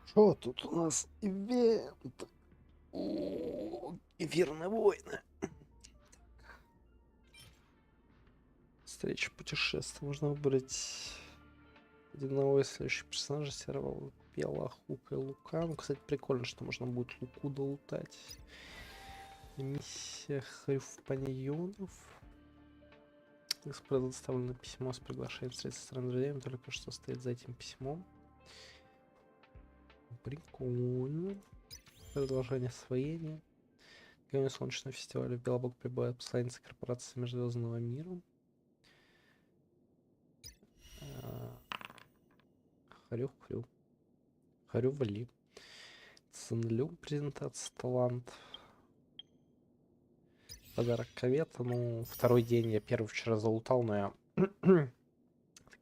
Что тут у нас? Ивент. Эфирные войны. Встреча путешествия. Можно выбрать одного из следующих персонажей серого Пела, Хука и Лука. Ну, кстати, прикольно, что можно будет Луку долутать. Миссия Хрюфпаньонов. Предоставлено письмо с приглашением встретиться со стороны друзей, только что стоит за этим письмом. Прикольно. Продолжение освоения. Герои Солнечного фестиваля в Белобок прибывает посланница корпорации Межзвездного мира. Хрю-хрю. Хрю-вали. Цзинлю. Презентация талантов. Подарок Ковета. Ну, второй день. Я первый вчера залутал, но я, так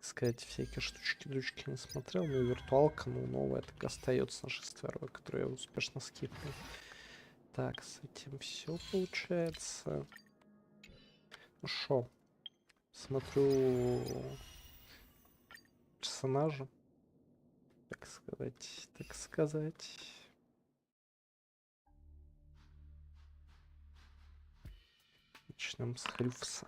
сказать, всякие штучки-дрючки не смотрел. Ну и виртуалка, ну, новая так остается на 6-2, которую я успешно скипнул. Так, с этим все получается. Ну шо, смотрю персонажа, так сказать. Начнем с Хрюфса.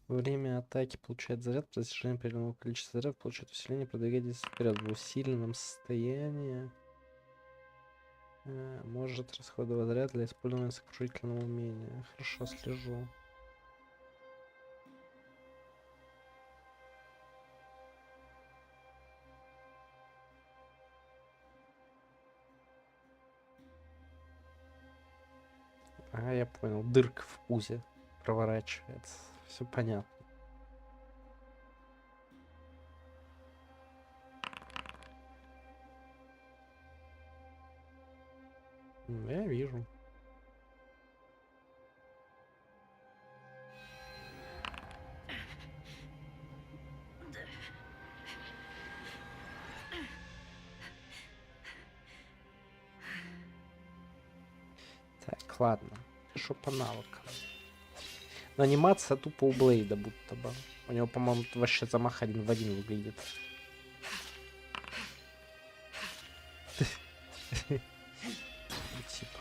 Во время атаки получает заряд, при достижении определенного количества зарядов получает усиление, продвигаясь вперед в усиленном состоянии. Может расходовать заряд для использования сокрушительного умения. Хорошо, слежу. Ага, я понял. Дырка в пузе проворачивается. Все понятно. Я вижу. Так, ладно. Что по навыкам? Но анимация тупо у Блейда будто бы. У него, по-моему, вообще замах один в один выглядит. Типа.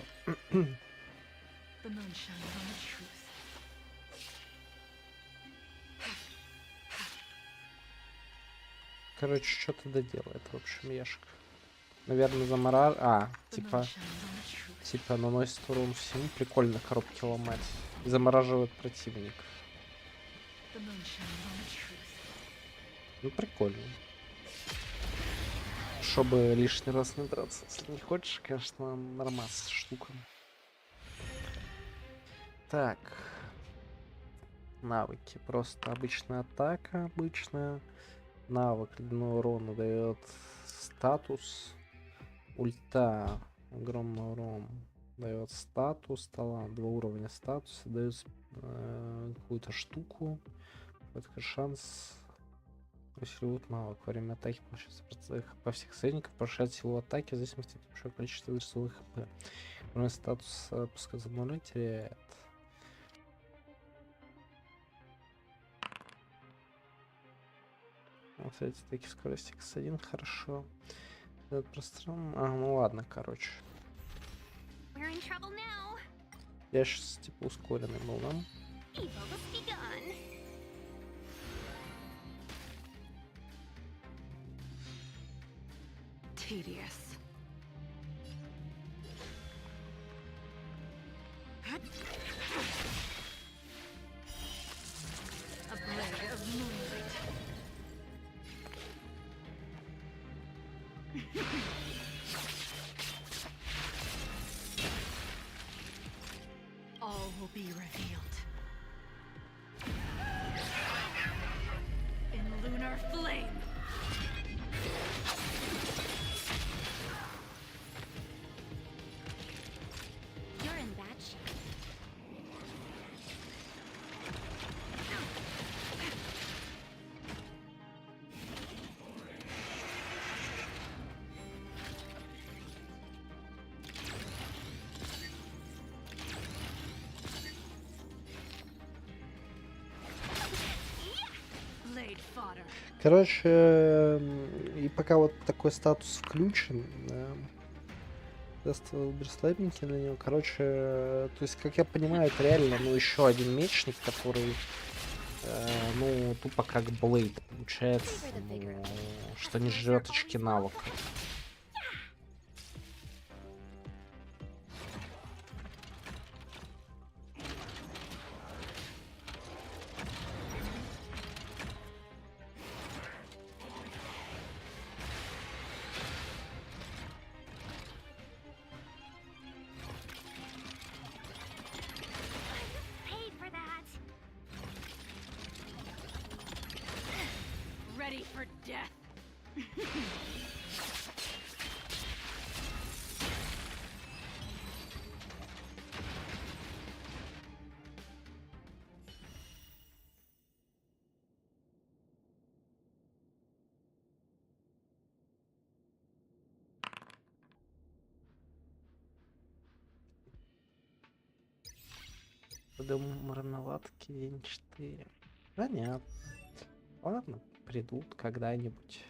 Короче, что-то доделает, в общем, Яшка. Наверное, типа наносит урон всему. Прикольно коробки ломать. И замораживает противник. Ну, прикольно. Чтобы лишний раз не драться. Если не хочешь, конечно, нормас штука. Так. Навыки. Просто обычная атака, обычная. Навык ледяного урона дает статус. Ульта. Огромный урон дает статус. Талант. 2 уровня статуса. Дает какую-то штуку. Это шанс. Усиливает навык. Во время атаки получается по всех союзников повышает силу атаки в зависимости от большого количества рисовых хп. Уровень статуса пускай за 0 теряет. Вот эти такие скорости x1 хорошо. Этот пространство. Ну ладно, короче. Я сейчас типа ускоренный был, да? Tedious. A blade of moonlight. All will be revealed. In lunar flame. slaughter. Короче, и пока вот такой статус включен, даст браслетники на него. Короче, то есть, как я понимаю, это реально, ну, еще один мечник, который, ну, тупо как Блейд, получается, ну, что не жрет очки навыка. Paid for that. Ready for death. Будем рановатки день 4. Понятно. Ладно, придут когда-нибудь.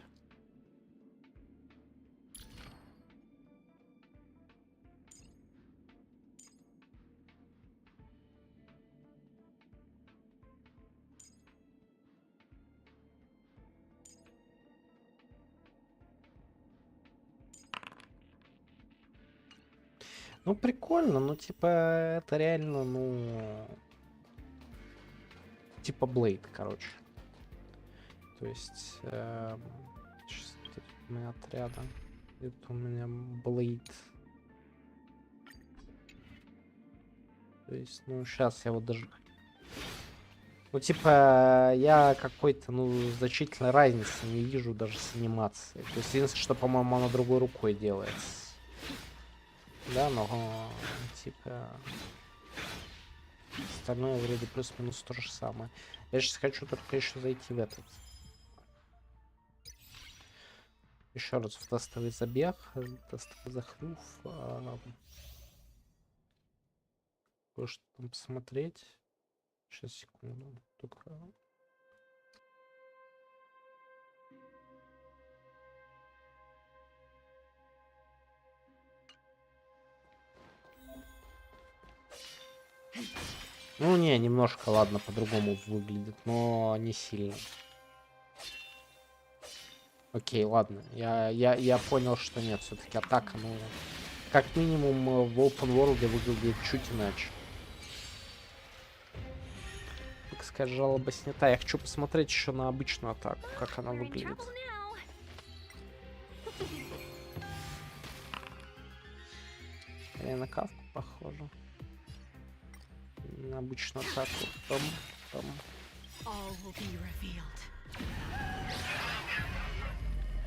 Ну, прикольно, ну, типа, это реально, ну, типа Блейд, короче. То есть, сейчас у меня отряда. Это у меня Блейд. То есть, ну, сейчас я вот даже... Ну, типа, я какой-то, ну, значительной разницы не вижу даже с анимацией. То есть, единственное, что, по-моему, она другой рукой делается. Да, но, типа... Остальное вроде плюс-минус то же самое. Я сейчас хочу только еще зайти в этот. Еще раз в тестовый забег, тестовый захлюв. Кое-что там посмотреть. Сейчас, секунду. Только... Ну, не, немножко, ладно, по-другому выглядит, но не сильно. Окей, ладно. Я понял, что нет, все-таки атака, ну, как минимум в Open World выглядит чуть иначе. Так сказать, жалоба снята. Я хочу посмотреть еще на обычную атаку, как она We're in выглядит. trouble now. Я на кавку похоже. На обычную атаку. Там, там. All will be revealed.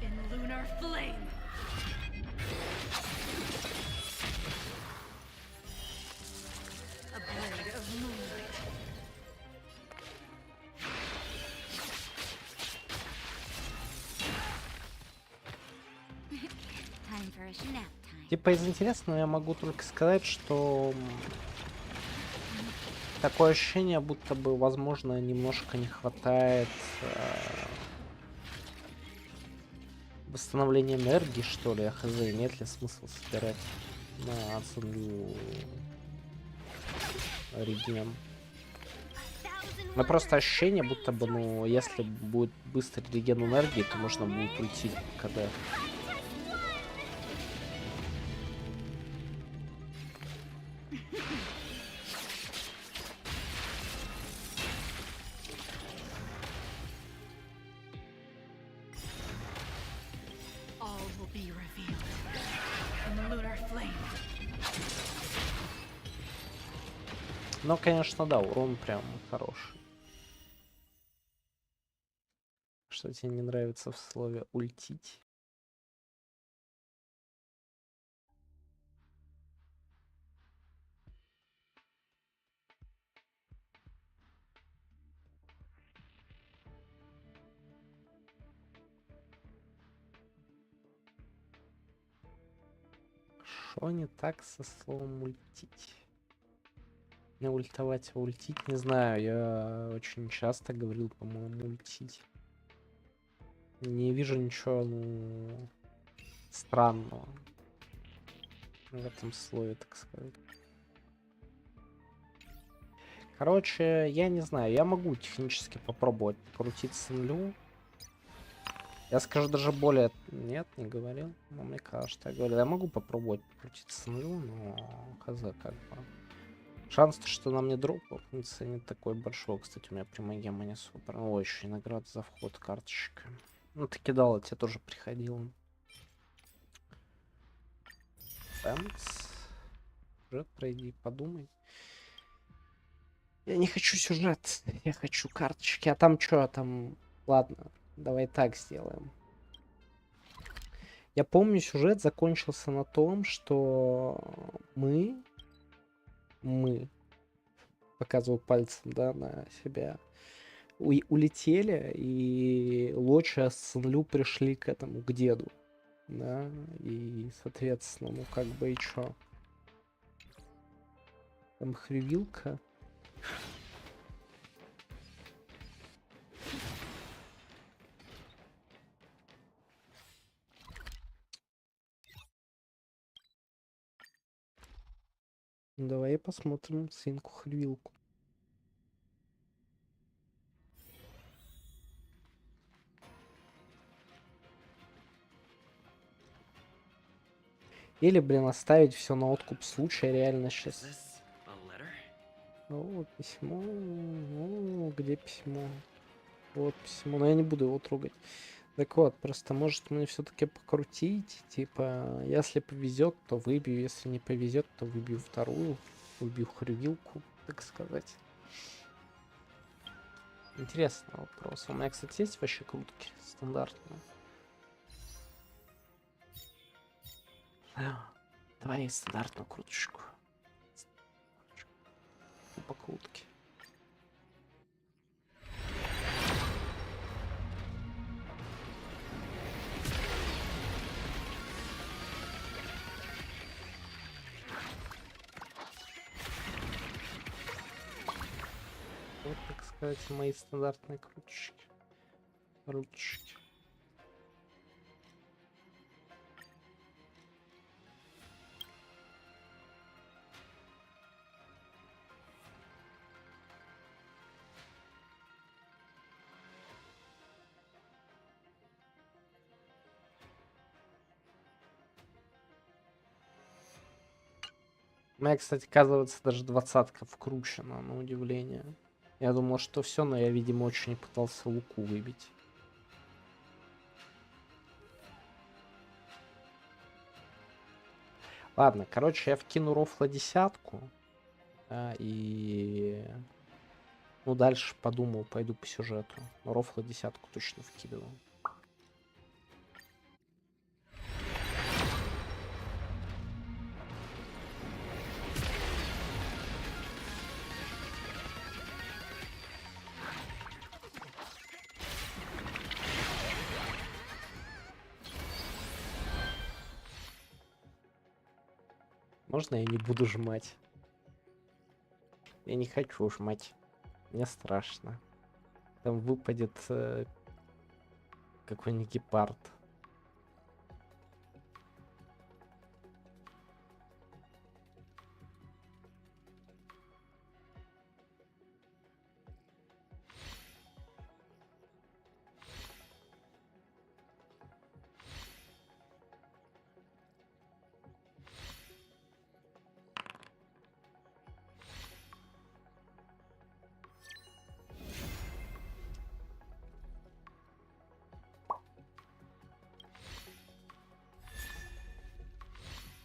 In lunar flame. A blade of moonlight. Time for a nap time. Типа из интересного я могу только сказать, что такое ощущение, будто бы, возможно, немножко не хватает восстановления энергии, что ли. Я хз, имеет ли смысл собирать на Цзинлю реген. Но просто ощущение, будто бы, ну, если будет быстрый реген энергии, то можно будет уйти КД. All will be revealed. In lunar flame. Но, конечно, да, урон прям хороший. Что тебе не нравится в слове ультить? Что не так со словом ультить? Не ультовать, а ультить, не знаю. Я очень часто говорил, по-моему, ультить. Не вижу ничего, ну, странного в этом слове, так сказать. Короче, я не знаю, я могу технически попробовать покрутить Цзинлю. Я скажу даже более... Нет, не говорил. Но мне кажется, я говорил, я могу попробовать покрутить Цзинлю, но хз как бы. Шанс, что нам не дропнется, не такой большой. Кстати, у меня прямо гема не супер. О, еще и награда за вход карточка. Ну, ты кидала, тебе тоже приходило. Тэнкс. Сюжет пройди, подумай. Я не хочу сюжет, я хочу карточки. А там что, там... Ладно, давай так сделаем. Я помню, сюжет закончился на том, что мы показывал пальцем, да, на себя, улетели, и Лоча с Цзинлю пришли к этому, к деду, да, и, соответственно, ну, как бы и чё? Там хрювилка. Давай посмотрим свинку хрювилку. Или, блин, оставить все на откуп случая, реально сейчас. О, письмо. О, где письмо? Вот письмо, но я не буду его трогать. Так вот, просто может мне все-таки покрутить. Типа, если повезет, то выбью. Если не повезет, то выбью вторую. Выбью хрювилку, так сказать. Интересный вопрос. У меня, кстати, есть вообще крутки стандартные. Давай стандартную круточку. По крутке. Вот, так сказать, мои стандартные круточки. Ручки. У меня, кстати, оказывается, даже 20-ка вкручена, на удивление. Я думал, что все, но я, видимо, очень пытался луку выбить. Ладно, короче, я вкину рофла 10-ку. Да, и... Ну, дальше подумал, пойду по сюжету. Но рофла 10-ку точно вкидываю. Можно я не буду жмать? Я не хочу жмать. Мне страшно. Там выпадет какой-нибудь гепард.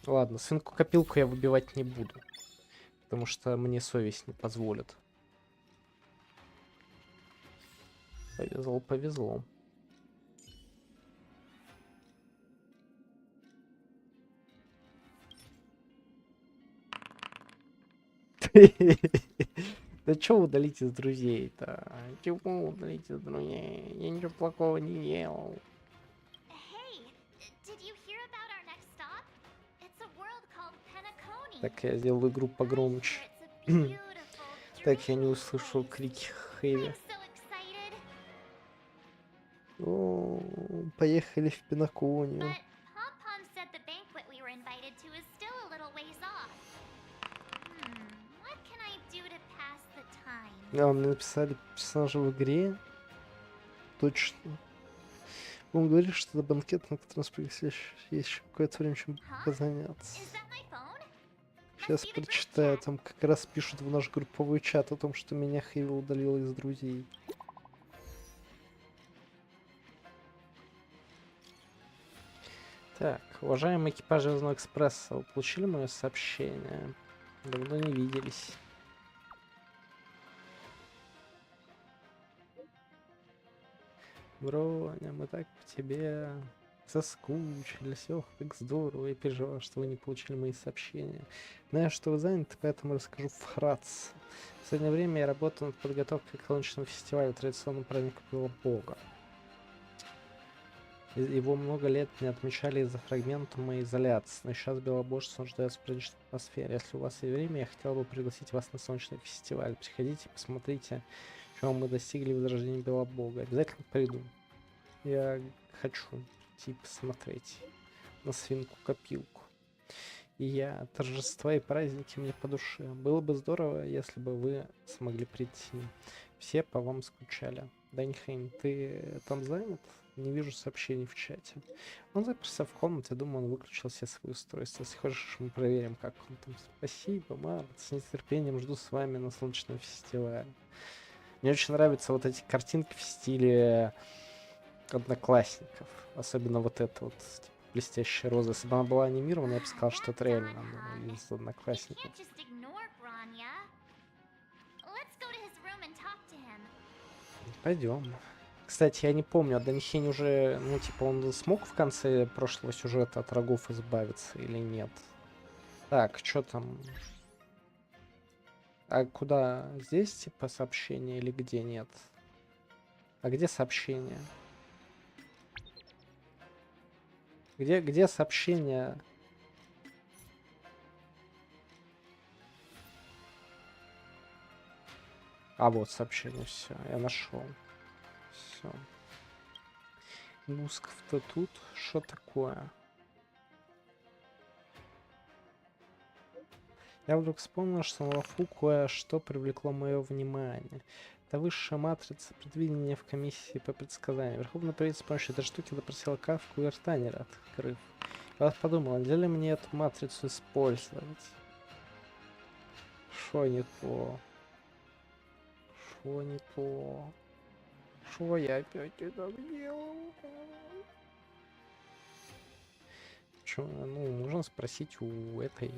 Ладно, свинку-копилку я выбивать не буду. Потому что мне совесть не позволит. Повезло, повезло. Да чё удалить из друзей-то? Чего удалить из друзей? Я ничего плохого не делал. Hey, did you hear about our next stop? It's a world called Penacony. Так, я сделал игру погромче. It's a beautiful, Так, я не dreamy услышал place. крики Хэви. I'm so excited. О, поехали в Пенаконию. But Pom Pom said the banquet we were invited to is still a little ways off. What can I do to pass the time? А, мне написали персонажа в игре. Точно. Он говорит, что это банкет, на котором есть еще какое-то время, чем Huh? заняться. Is that my phone? Сейчас be the group прочитаю, chat. там как раз пишут в наш групповой чат о том, что меня Хэви удалил из друзей. Так, уважаемый экипаж Звездного экспресса, вы получили мое сообщение? Давно не виделись. Броня, мы так по тебе соскучились. Ох, как здорово. Я переживал, что вы не получили мои сообщения. Знаю, что вы заняты, поэтому расскажу вкратце. В последнее время я работаю над подготовкой к луночному фестивалю традиционного праздника Бога. Его много лет не отмечали из-за фрагмента моей изоляции, но сейчас белобожцы нуждаются в праздничной атмосфере. Если у вас есть время, я хотел бы пригласить вас на солнечный фестиваль. Приходите, посмотрите, чего мы достигли в возрождении Белобога. Обязательно приду. Я хочу идти посмотреть на свинку-копилку. И я торжества и праздники мне по душе. Было бы здорово, если бы вы смогли прийти. Все по вам скучали. Даньхейм, ты там занят? Не вижу сообщений в чате. Он заперся в комнате, думаю, он выключил все свои устройства. Если хочешь, мы проверим, как он там. Спасибо, Март. С нетерпением жду с вами на солнечном фестивале. Мне очень нравятся вот эти картинки в стиле Одноклассников. Особенно вот эта вот типа, блестящая роза. Если бы она была анимирована, я бы сказал, что это реально ну, из You Одноклассников. can't just ignore Branya. Let's go to his room and talk to him. Пойдем. Кстати, я не помню, а Данихень уже, ну, типа, он смог в конце прошлого сюжета от врагов избавиться или нет? Так, что там? А куда? Здесь, типа, сообщение или где нет? А где сообщение? Где сообщение? А вот сообщение, все, я нашел. Все. Мусков-то тут. Что такое? Я вдруг вспомнил, что на лафу кое-что привлекло мое внимание. Это высшая матрица предвидения в комиссии по предсказанию. Верховный правитель с помощью этой штуки допросил Кавку и Эртанера, открыв. Я вот подумал, нельзя ли мне эту матрицу использовать? Шо не то? Шо не то? Шо я опять это делал? Чё, ну, нужно спросить у этой,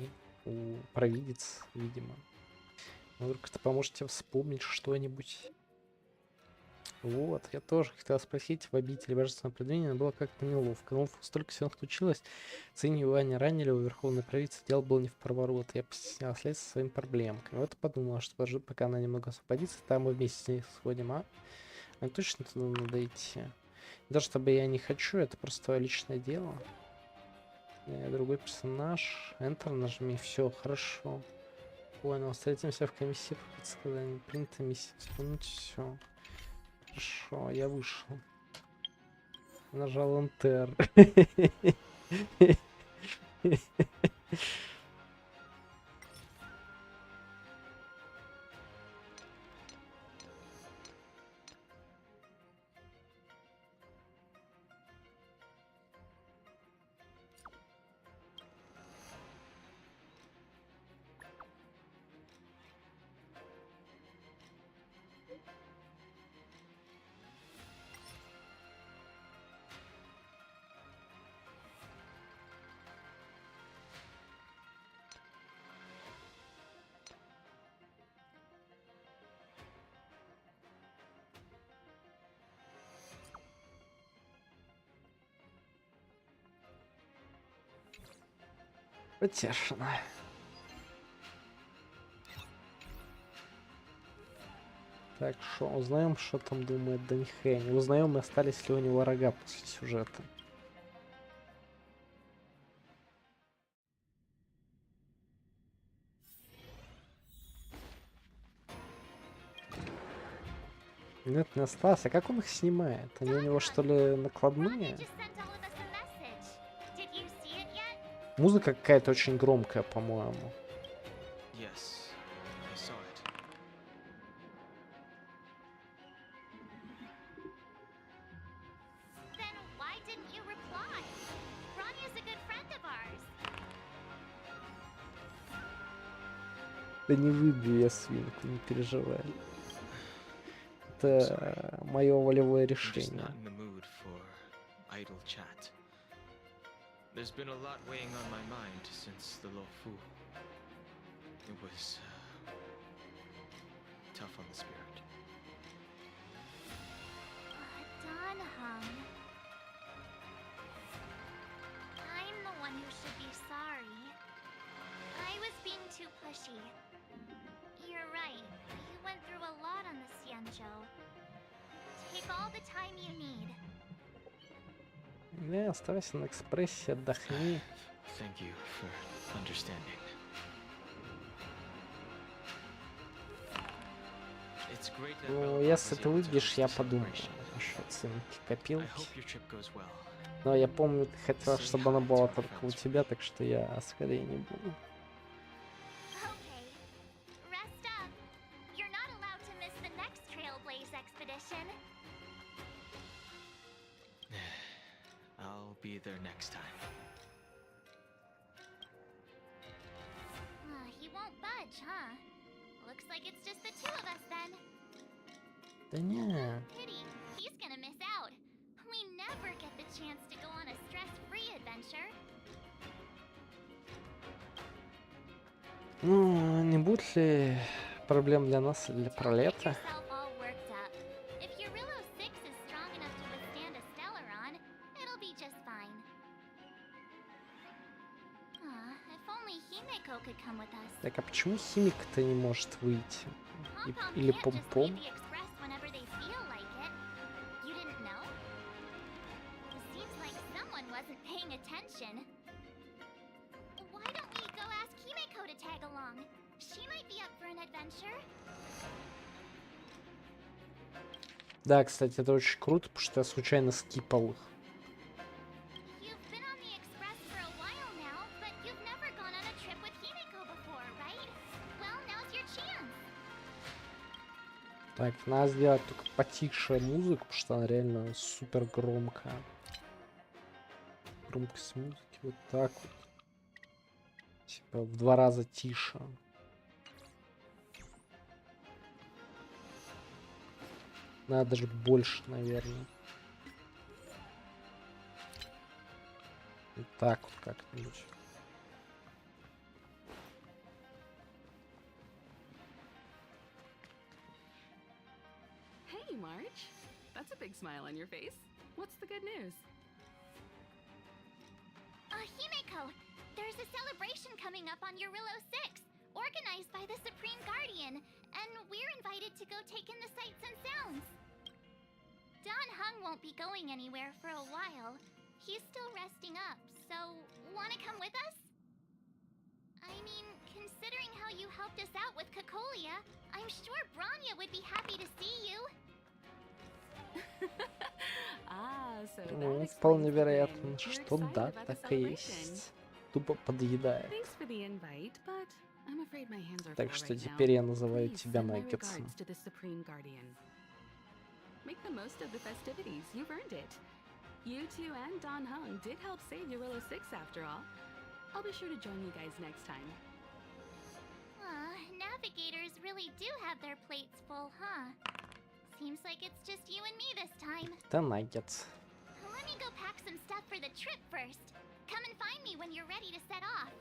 у провидец, видимо. Вдруг это поможет тебе вспомнить что-нибудь. Вот, я тоже хотел спросить в обители божественного предвидения, было как-то неловко. Но столько всего случилось. Циню и Ваня ранили, у верховной правицы дело было не в проворот. Я постеснялась лезть со своими проблемками. Вот и подумала, что подожду, пока она немного освободится, там мы вместе с ней сходим, а? А точно туда надо идти? Даже чтобы я не хочу, это просто твое личное дело. Другой персонаж. Enter нажми. Все, хорошо. Понял. Встретимся в комиссии по предсказанию. Принято миссия. Вспомнить все. Хорошо, я вышел. Нажал Enter. Потешно. Так, что узнаем, что там думает Даньхэнь. Узнаем, остались ли у него рога после сюжета. Нет, не осталось. А как он их снимает? Они у него что ли накладные? Just sent all of us a message. Did you see it yet? Музыка какая-то очень громкая, по-моему. Yes, I saw it. Then why didn't you reply? Ranya's a good friend of ours. Да не выбью я свинку, не переживай. Это мое волевое I'm just решение. not in the mood for idle chat. There's been a lot weighing on my mind since the Lofu. It was tough on the spirit. Don Hung. I'm the one who should be sorry. I was being too pushy. You're right. You went through a lot on the Xianzhou. Take all the time you need. Не, оставайся на экспрессе, отдохни. Thank you for understanding. It's great that Ну, Belobog если was ты able to выйдешь, host я the подумаю celebration. насчет ценки I копилки. hope your trip goes well. Но я помню, ты хотела, Say чтобы она hi to была our только у friends. тебя, так что я скорее не буду. Okay. Rest up. You're not allowed to miss the next Trailblaze expedition. I'll be there next time. He won't budge, huh? Looks like it's just the two of us then. Да не. Pity. He's gonna miss out. We never get the chance to go on a stress-free adventure. Ну, не будет ли проблем для нас или для Don't get пролета? yourself all worked up. If your Rillo 6 is strong enough to withstand a Stellaron, it'll be just fine. If only Himeko could come with us. Так, а почему химик-то не может выйти? Pom-Pom Или can't just leave Пом-Пом? the Express whenever they feel like it. You didn't know? It seems like someone wasn't paying attention. Why don't we go ask Himeko to tag along? She might be up for an adventure. Да, кстати, это очень круто, потому что я случайно скипал их. You've been on the Express for a while now, but you've never gone on a trip with Himeko before, right? Well, now's your chance. Так, надо сделать только потише музыку, потому что она реально супер громкая. Громкость музыки вот так вот. Типа в 2 раза тише. Надо даже больше, наверное. Вот так вот как-нибудь. Hey, March. That's a big smile on your face. What's the good news? Himeko, there's a celebration coming up on Eurillo 6, organized by the Supreme Guardian, and we're invited to go take in the sights and sounds. Don Hung won't be going anywhere for a while. He's still resting up, so wanna come with us? I mean, considering how you helped us out with Cocolia, I'm sure Branya would be happy to see you. So Ну, that вполне explains the вероятно, grin. You're что excited да, about the так и celebration. есть. Тупо подъедает. Thanks for the invite, but I'm afraid my hands are Так full что right now. теперь я называю Please тебя send my Наггетсом. regards to the Supreme Guardian. Make the most of the festivities. You've earned it. You two and Don Hung did help save Eurillo 6 after all. I'll be sure to join you guys next time. Navigators really do have their plates full, huh? Seems like it's just you and me this time. Это Наггетс. Let me go pack some stuff for the trip first. Come and find me when you're ready to set off.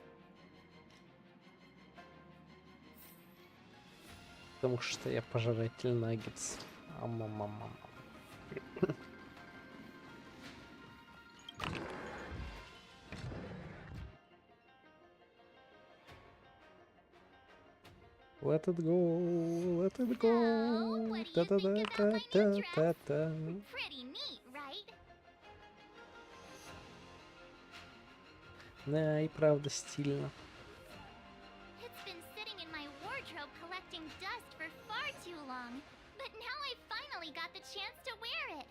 Потому что я пожиратель Наггетс. Амамамам. Let it go, let it go. So, what do you think about my new dress? Та-та-та-та-та-та. Pretty neat, right? Да, и правда стильно. It's been sitting in my wardrobe collecting dust for far too long. But now I've finally finally got the chance to wear it.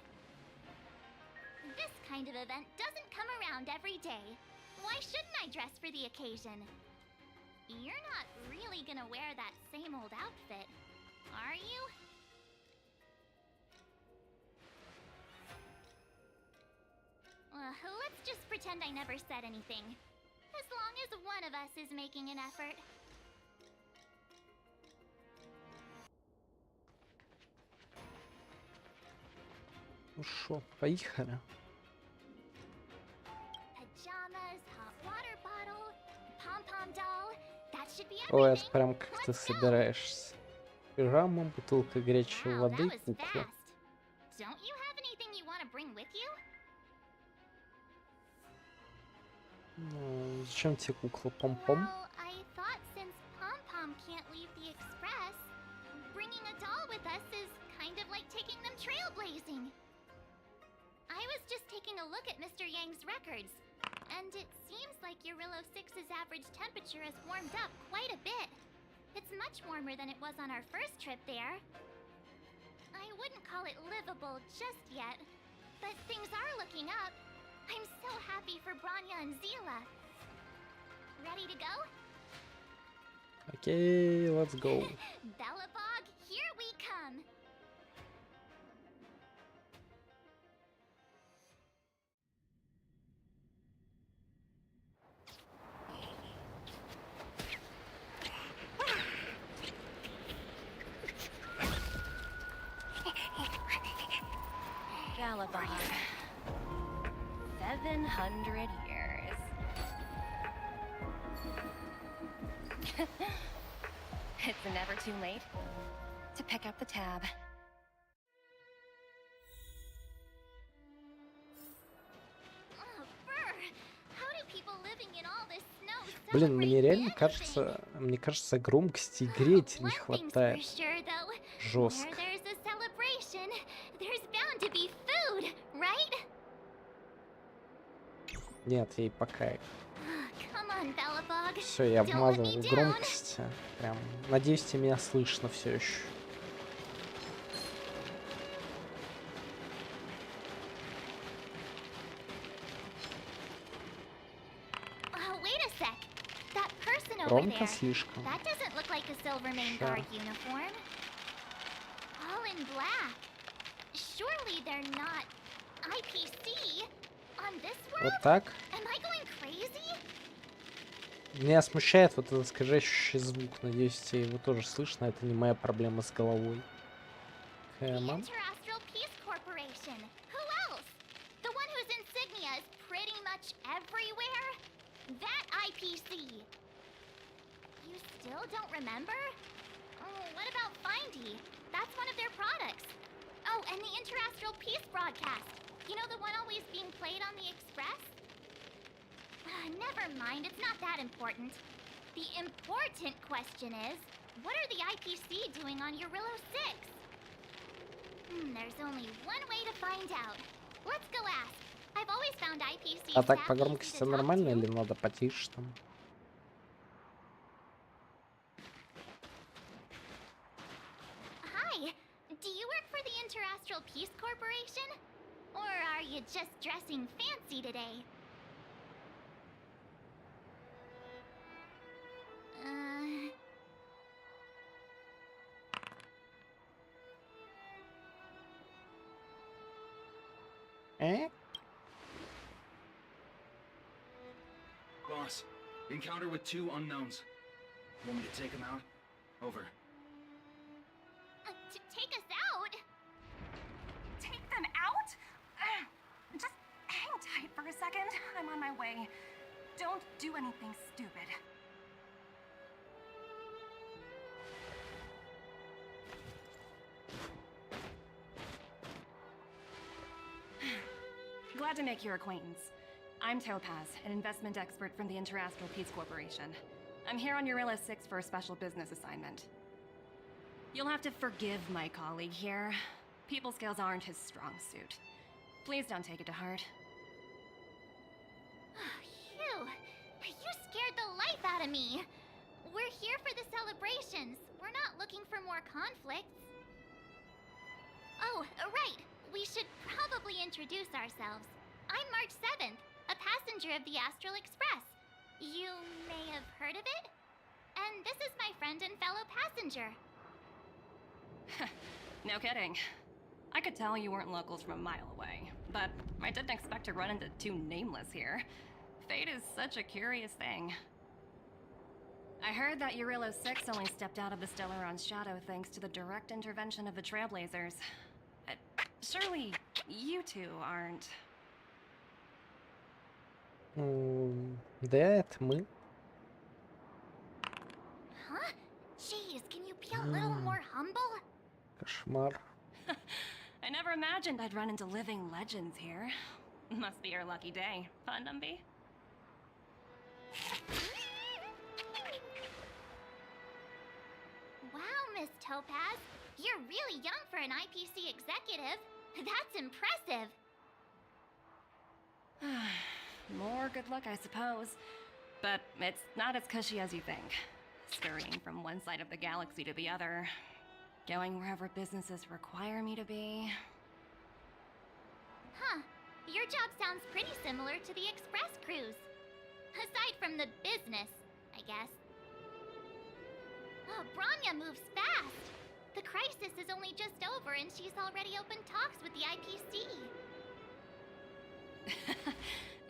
This kind of event doesn't come around every day. Why shouldn't I dress for the occasion? You're not really gonna wear that same old outfit, are you? Let's just pretend I never said anything. As long as one of us is making an effort. Ну шо, поехали. Pajamas, hot water bottle, pom-pom doll. That should be Ой, это everything. прям как ты Let's go. собираешься. Пижама, бутылка горячей Wow, воды, that was кукла. fast. Don't you have anything you want to bring with you? Ну, зачем тебе кукла? Пом-пом? Well, I thought since Pom-Pom can't leave the Express, bringing a doll with us is kind of like taking them trailblazing. I was just taking a look at Mr. Yang's records, and it seems like Eurillo 6's average temperature has warmed up quite a bit. It's much warmer than it was on our first trip there. I wouldn't call it livable just yet, but things are looking up. I'm so happy for Branya and Zila. Ready to go? Окей, let's go. Bellabog, here we come. Galabon. 700 years. It's never too late to pick up the tab. Oh, Brr. How do people living in all this snow Блин, мне реально celebrate кажется, громкости игреть не One thing's for хватает. sure, though. Жестко. Where there's a celebration, there's bound to be food, right? Нет, ей по кайфу. Come on, Bellabog. Все, я Don't let обмазал me down. громкости. Прям, надеюсь, тебе меня слышно все еще. Wait a sec. That person over Громко there. слишком. That doesn't look like a Silvermane Sure. Guard uniform. All in black. Surely they're not IPC on this Вот world? так. Am I going crazy? Меня смущает вот этот скрежещущий звук. Надеюсь, тебе его тоже слышно. Это не моя проблема с головой. The Мам. Interastral Peace Corporation. Who else? The one whose insignia is pretty much everywhere? That IPC. You still don't remember? Oh, what about Findy? That's one of their products. Oh, and the Interastral Peace broadcast. You know the one always being played on the Express? Never mind, it's not that important. The important question is, what are the IPC doing on Eurillo 6? There's only one way to find out. Let's go ask. I've always found IPC А так staff по easy громкости to talk нормально to. или надо потише там? Hi, do you work for the Interastral Peace Corporation? Or are you just dressing fancy today? Boss, encounter with 2 unknowns. Want me to take them out? Over. To take us out? Take them out? Just hang tight for a second. I'm on my way. Don't do anything stupid. Glad to make your acquaintance. I'm Topaz, an investment expert from the Interastral Peace Corporation. I'm here on Eurillo 6 for a special business assignment. You'll have to forgive my colleague here. People skills aren't his strong suit. Please don't take it to heart. Phew, you scared the life out of me. We're here for the celebrations. We're not looking for more conflicts. Oh, right. We should probably introduce ourselves. I'm March 7th, a passenger of the Astral Express. You may have heard of it? And this is my friend and fellow passenger. No kidding. I could tell you weren't locals from a mile away, but I didn't expect to run into two nameless here. Fate is such a curious thing. I heard that Eurilo 6 only stepped out of the Stellaron's shadow thanks to the direct intervention of the Trailblazers. Surely, you two aren't... Да, это мы. Huh? Jeez, can you be a little more humble? Кошмар. I never imagined I'd run into living legends here. Must be your lucky day, huh, Numby? Wow, Miss Topaz. You're really young for an IPC executive. That's impressive. More good luck, I suppose. But it's not as cushy as you think. Scurrying from one side of the galaxy to the other. Going wherever businesses require me to be. Huh. Your job sounds pretty similar to the express cruise. Aside from the business, I guess. Oh, Branya moves fast. The crisis is only just over and she's already opened talks with the IPC.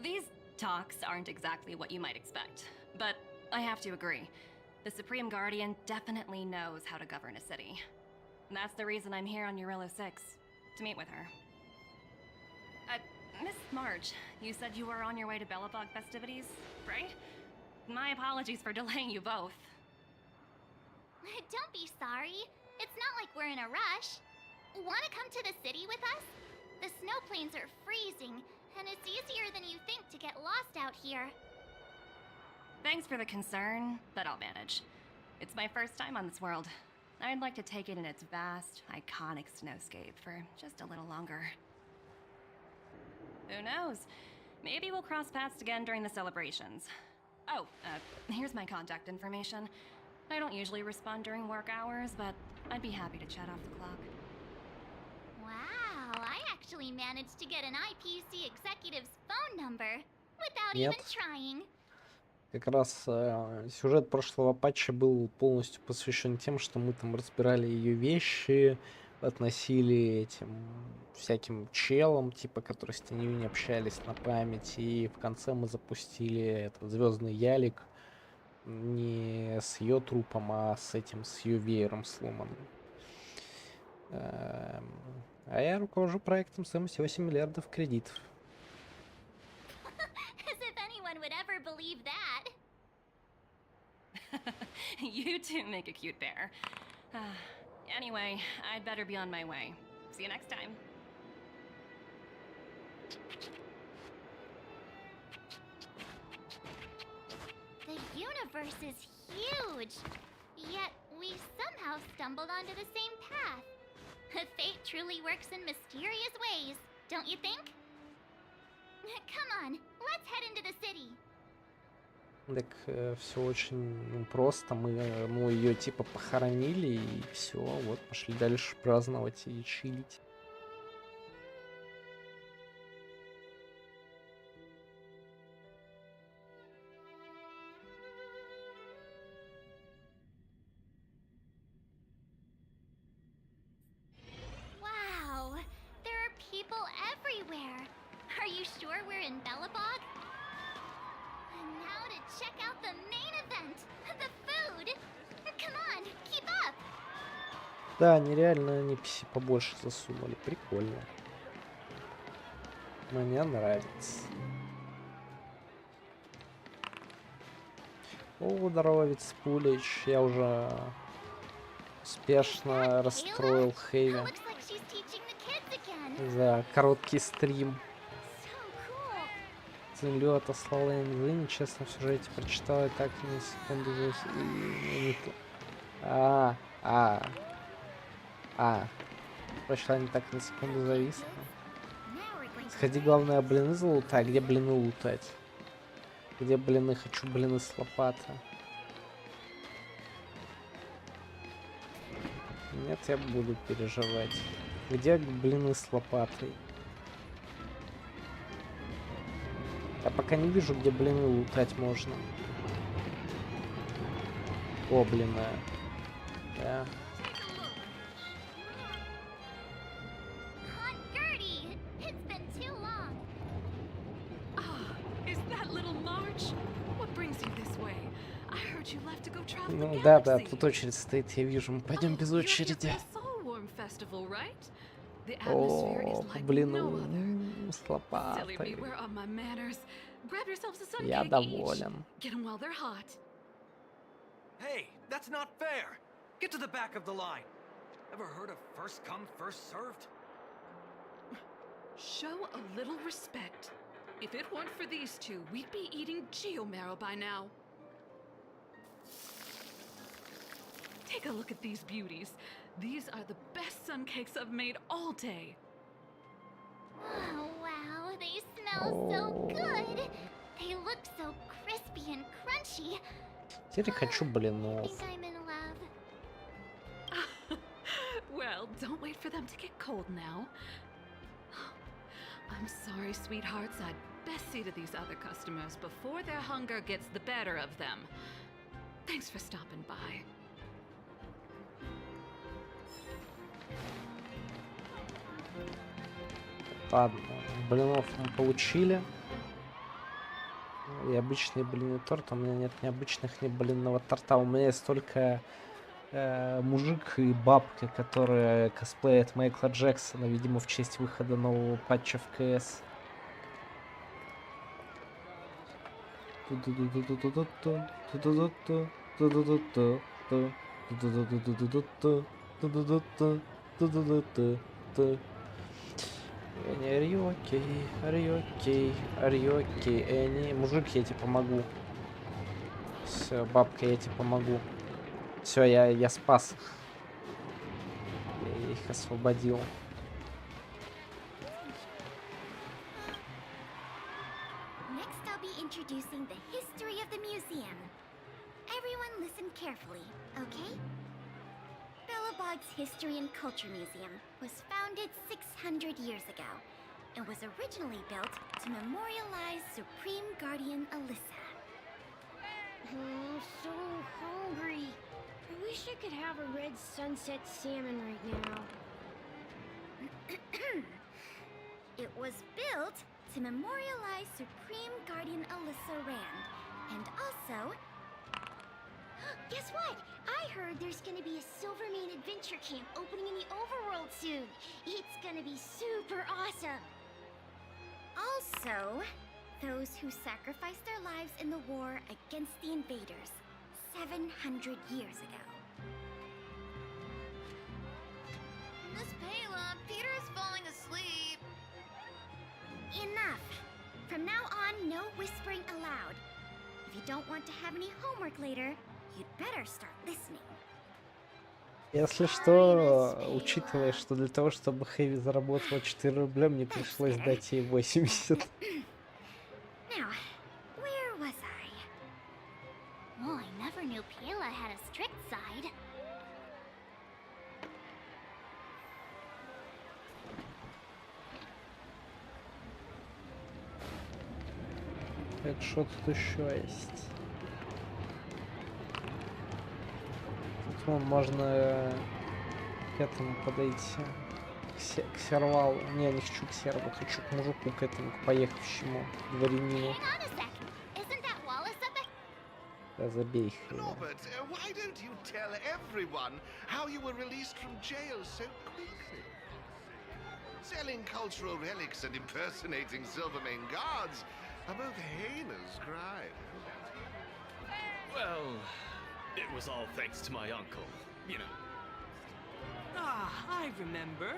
These talks aren't exactly what you might expect. But I have to agree. The Supreme Guardian definitely knows how to govern a city. That's the reason I'm here on Eurilo 6, to meet with her. Miss March, you said you were on your way to Belobog festivities, right? My apologies for delaying you both. Don't be sorry. It's not like we're in a rush. Wanna come to the city with us? The snow plains are freezing, and it's easier than you think to get lost out here. Thanks for the concern, but I'll manage. It's my first time on this world. I'd like to take it in its vast, iconic snowscape for just a little longer. Who knows? Maybe we'll cross paths again during the celebrations. Oh, here's my contact information. I don't usually respond during work hours, but I'd be happy to chat off the clock. Wow, I actually managed to get an IPC executive's phone number without Yep. even trying. Как раз сюжет прошлого патча был полностью посвящен тем, что мы там разбирали ее вещи, относили этим всяким челам, типа, которые с ней не общались на память, и в конце мы запустили этот звездный ялик не с ее трупом, а с этим, с ее веером сломанным. А я руковожу проектом стоимостью 8 миллиардов кредитов. As if anyone would ever believe that. You two make a cute pair. Anyway, I'd better be on my way. See you next time. The universe is huge. Yet we somehow stumbled onto the same path. Fate truly works in mysterious ways, don't you think? Come on, let's head into the city. Так все очень просто. Мы ее типа похоронили и все. Вот пошли дальше праздновать и чилить. Wow, there are people everywhere. Are you sure we're in Belobog? And now to check out the main event, the food. Come on, keep up. Да, они реально NPC побольше засунули. Прикольно. Мне нравится. О, здоровец, Пулич. Я уже успешно расстроил Хейви Looks like she's teaching the kids again. за короткий стрим. So cool. Цзинлю отослала инвы, нечестно в сюжете прочитала и так ни секунду прочитала не так на секунду зависла. Now we're going to Сходи, главное, блины залутай. Где блины лутать? Где блины? Хочу блины с лопаты. Нет, я буду переживать. Где блины с лопатой? Я пока не вижу, где блины лутать можно. О, блины. Да. Aunt Gertie, it's been too long. Ah, is that little March? What brings you this way? I heard you left to go travel the Ну да, galaxy. тут очередь стоит, я вижу. Мы пойдем без You're here for очереди. the Soulworm Festival, right? The atmosphere О, is like блин, no other. с Silly me, лопатой. where are my manners? Grab yourselves a sun Я cake each. доволен. Get them while they're hot. Hey, that's not fair! Get to the back of the line! Ever heard of first come, first served? Show a little respect. If it weren't for these two, we'd be eating geomarrow by now. Take a look at these beauties. These are the best sun cakes I've made all day. Oh, wow, they smell so good. They look so crispy and crunchy. Теперь хочу I блинов. think I'm in love. Well, don't wait for them to get cold now. I'm sorry, sweethearts. I'd best see to these other customers before their hunger gets the better of them. Thanks for stopping by. Ладно, блинов мы получили. И обычный блинный торт. У меня нет ни обычных, ни блинного торта. У меня есть только мужик и бабка, которые косплеят Майкла Джексона, видимо, в честь выхода нового патча в КС. Рьоки, Эни. Мужик, я тебе помогу. Все, бабка, я тебе помогу. Все, я спас их. Я их освободил. Next, I'll be introducing the history of the museum. Everyone listen carefully, okay? Bellabog's History and Culture Museum was founded 600 years ago and was originally built to memorialize Supreme Guardian Alyssa. I'm so hungry. I wish I could have a red sunset salmon right now. It was built to memorialize Supreme Guardian Alyssa Rand, and also... Guess what? I heard there's gonna be a Silvermane adventure camp opening in the overworld soon. It's gonna be super awesome. Also, those who sacrificed their lives in the war against the invaders 700 years ago. Miss Payla, Peter is falling asleep. Enough. From now on, no whispering allowed. If you don't want to have any homework later, you'd better start listening. Если что, учитывая, что для того, чтобы Хэви заработала 4 рубля, мне пришлось дать ей 80. Now, where was I? Well, I never knew Payla had a strict side. Так, что тут еще есть? Тут можно к этому подойти. К сервалу. Не, не хочу к серву, хочу к мужику, к этому, к поехавшему дворянину. Hang on a sec. Isn't that Wallace up at... Да забей их. Norbert, why don't you tell everyone how you were released from jail so quickly? Selling cultural relics and impersonating Silvermane guards are both heinous crimes. Well, it was all thanks to my uncle, you know. Ah, I remember.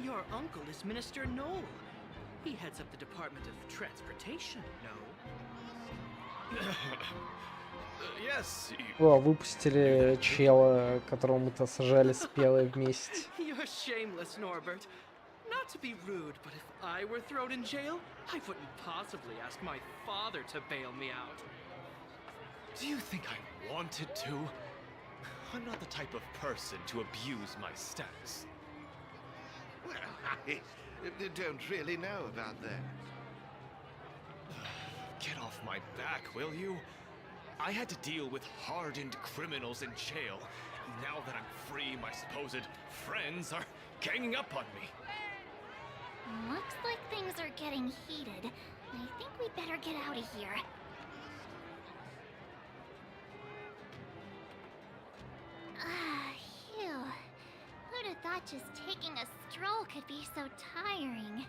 Your uncle is Minister Knoll. He heads up the Department of Transportation, no? Yes, О, выпустили чела, которого мы-то сажали с Пелой вместе. You're shameless, Norbert. Not to be rude, but if I were thrown in jail, I wouldn't possibly ask my father to bail me out. do you think I wanted to? I'm not the type of person to abuse my status. Well, I don't really know about that. Get off my back, will you? I had to deal with hardened criminals in jail. Now that I'm free, my supposed friends are ganging up on me. Looks like things are getting heated. I think we better get out of here. Phew. Who'd have thought just taking a stroll could be so tiring?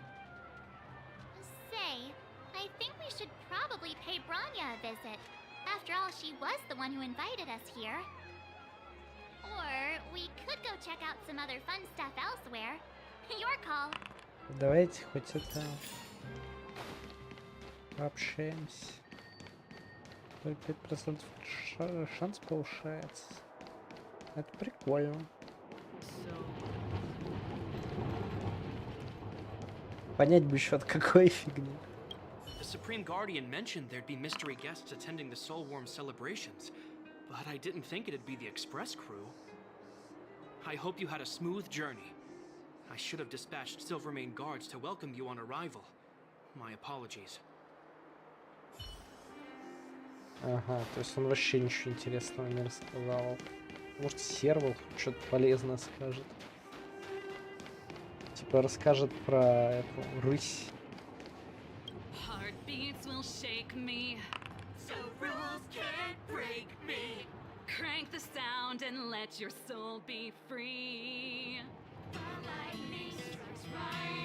Say, I think we should probably pay Branya a visit. After all, she was the one who invited us here. Or we could go check out some other fun stuff elsewhere. Your call. Давайте хоть это пообщаемся. 5% шанс повышается. Это прикольно. Понять бы еще от какой фигни. The Supreme Guardian mentioned there'd be mystery guests attending the Soulworm celebrations, but I didn't think it'd be the Express crew. I hope you had a smooth journey. I should have dispatched Silvermane guards to welcome you on arrival. My apologies. Ага, то есть он вообще ничего интересного не рассказал. Может, Сервал что-то полезное скажет. Типа расскажет про эту рысь. Heartbeats will shake me, so rules can't break me. Crank the sound and let your soul be free.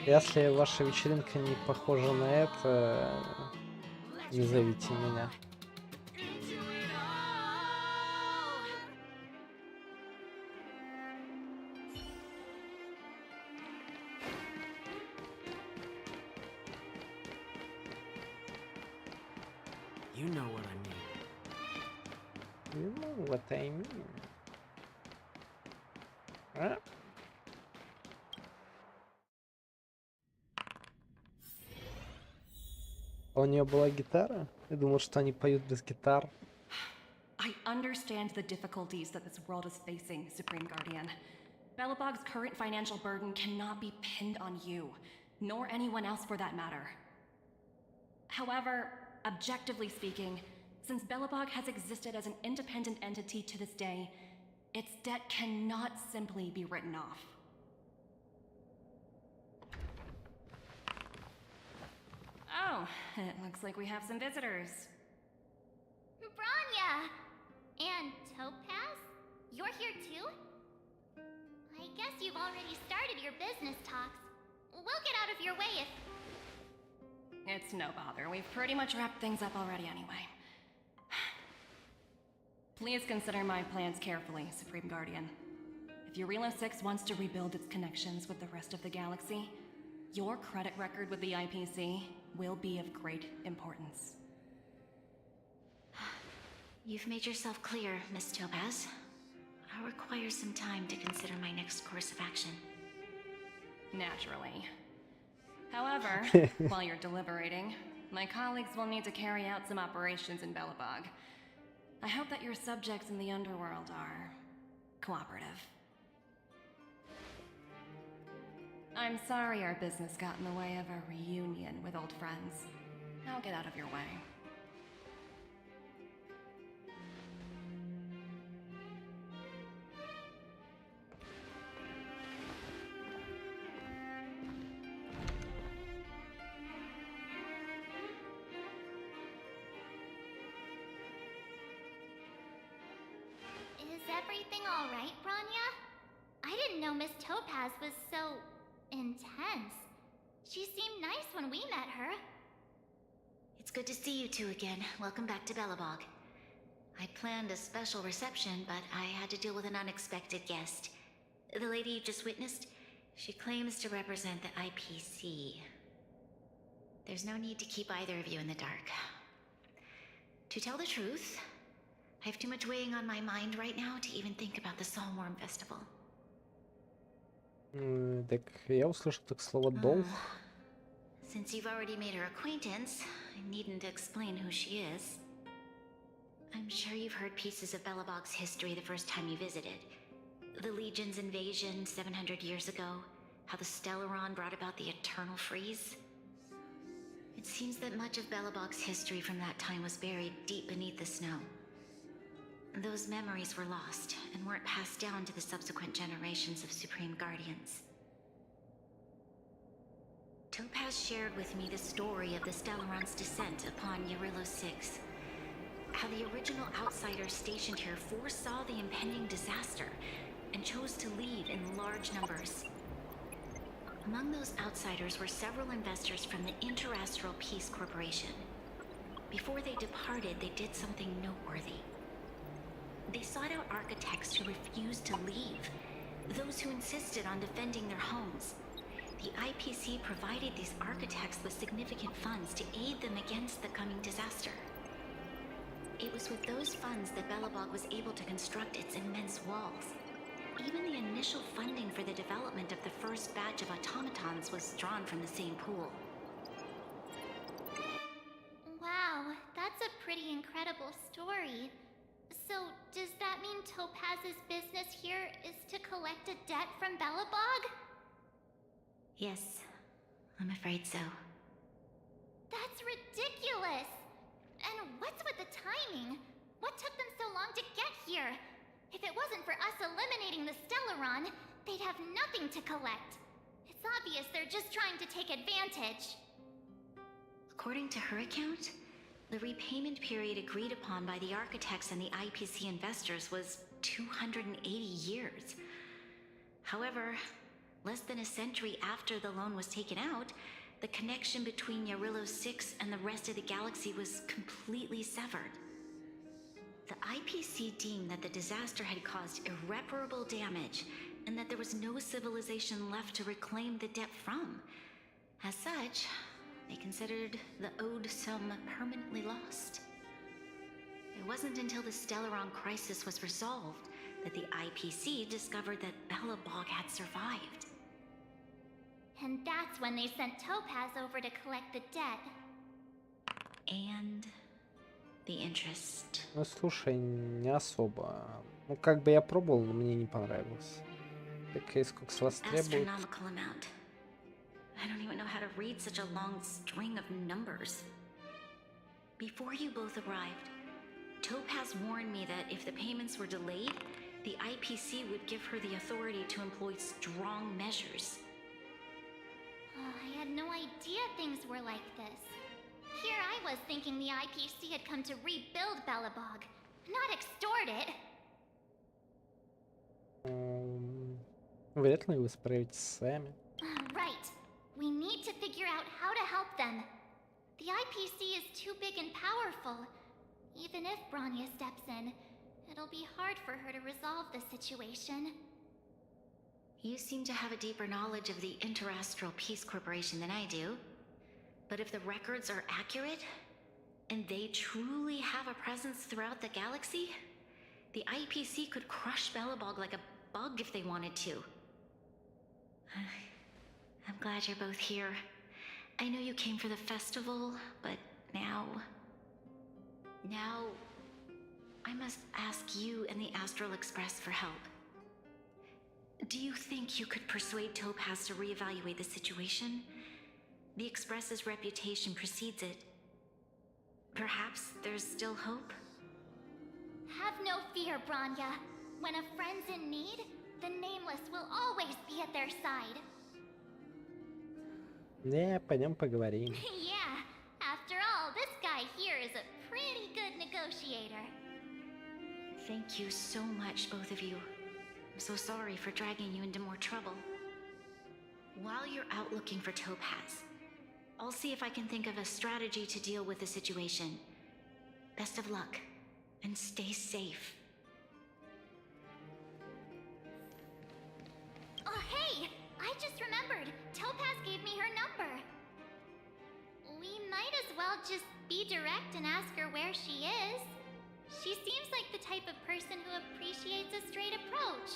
Если ваша вечеринка не похожа на это, не зовите меня. You know what I mean. You know what I mean. А? А у нее была гитара? Я думал, что они поют без гитар. I understand the difficulties that this world is facing, Supreme Guardian. Belobog's current financial burden cannot be pinned on you, nor anyone else for that matter. However, objectively speaking, since Belobog has existed as an independent entity to this day, its debt cannot simply be written off. Oh, it looks like we have some visitors. Branya! And Topaz? You're here too? I guess you've already started your business talks. We'll get out of your way if... It's no bother. We've pretty much wrapped things up already anyway. Please consider my plans carefully, Supreme Guardian. If Eurela 6 wants to rebuild its connections with the rest of the galaxy, your credit record with the IPC will be of great importance. You've made yourself clear, Miss Topaz. I'll require some time to consider my next course of action. Naturally. However, while you're deliberating, my colleagues will need to carry out some operations in Belobog. I hope that your subjects in the underworld are cooperative. I'm sorry our business got in the way of a reunion with old friends. I'll get out of your way. Is everything alright, Branya? I didn't know Miss Topaz was so... intense. She seemed nice when we met her. It's good to see you two again. Welcome back to Belobog. I planned a special reception, but I had to deal with an unexpected guest. The lady you just witnessed, she claims to represent the IPC. There's no need to keep either of you in the dark. To tell the truth, I have too much weighing on my mind right now to even think about the Soulworm Festival. Так я услышал так слово долг. Since you've already made her acquaintance, I needn't explain who she is. I'm sure you've heard pieces of Belobog's history the first time you visited. The Legion's invasion 700 years ago, How the Stellaron brought about the eternal freeze? It seems that much of Belobog's history from that time was buried deep beneath the snow. Those memories were lost and weren't passed down to the subsequent generations of Supreme Guardians. Topaz shared with me the story of the Stellaron's descent upon Eurylos 6. How the original outsiders stationed here foresaw the impending disaster and chose to leave in large numbers. Among those outsiders were several investors from the Interastral Peace Corporation. Before they departed, they did something noteworthy. They sought out architects who refused to leave, those who insisted on defending their homes. The IPC provided these architects with significant funds to aid them against the coming disaster. It was with those funds that Belobog was able to construct its immense walls. Even the initial funding for the development of the first batch of automatons was drawn from the same pool. Wow, that's a pretty incredible story. So, does that mean Topaz's business here is to collect a debt from Belobog? Yes, I'm afraid so. That's ridiculous! And what's with the timing? What took them so long to get here? If it wasn't for us eliminating the Stellaron, they'd have nothing to collect. It's obvious they're just trying to take advantage. According to her account, the repayment period agreed upon by the architects and the IPC investors was 280 years. However, less than a century after the loan was taken out, the connection between Eurylos 6 and the rest of the galaxy was completely severed. The IPC deemed that the disaster had caused irreparable damage and that there was no civilization left to reclaim the debt from. As such, they considered the owed sum permanently lost. It wasn't until the Stellaron crisis was resolved that the IPC discovered that Belobog had survived. And that's when they sent Topaz over to collect the debt. And the interest. Ну, слушай, не особо. Ну, как бы я пробовал, но мне не понравилось. Такая, сколько с вас требует. Astronomical amount. I don't even know how to read such a long string of numbers. Before you both arrived, Topaz warned me that if the payments were delayed, the IPC would give her the authority to employ strong measures. I had no idea things were like this. Here I was thinking the IPC had come to rebuild Belobog, not extort it. Вряд ли вы справитесь сами. Right. We need to figure out how to help them. The IPC is too big and powerful. Even if Bronya steps in, it'll be hard for her to resolve the situation. You seem to have a deeper knowledge of the Interastral Peace Corporation than I do. But if the records are accurate, and they truly have a presence throughout the galaxy, the IPC could crush Belobog like a bug if they wanted to. I'm glad you're both here. I know you came for the festival, but now I must ask you and the Astral Express for help. Do you think you could persuade Topaz to reevaluate the situation? The Express's reputation precedes it. Perhaps there's still hope? Have no fear, Bronya. When a friend's in need, the Nameless will always be at their side. Не, пойдем поговорим. Yeah, after all, this guy here is a pretty good negotiator. Thank you so much, both of you. I'm so sorry for dragging you into more trouble. While you're out looking for Topaz, I'll see if I can think of a strategy to deal with the situation. Best of luck, and stay safe. Oh, hey! I just remembered. Topaz gave me her number. We might as well just be direct and ask her where she is. She seems like the type of person who appreciates a straight approach.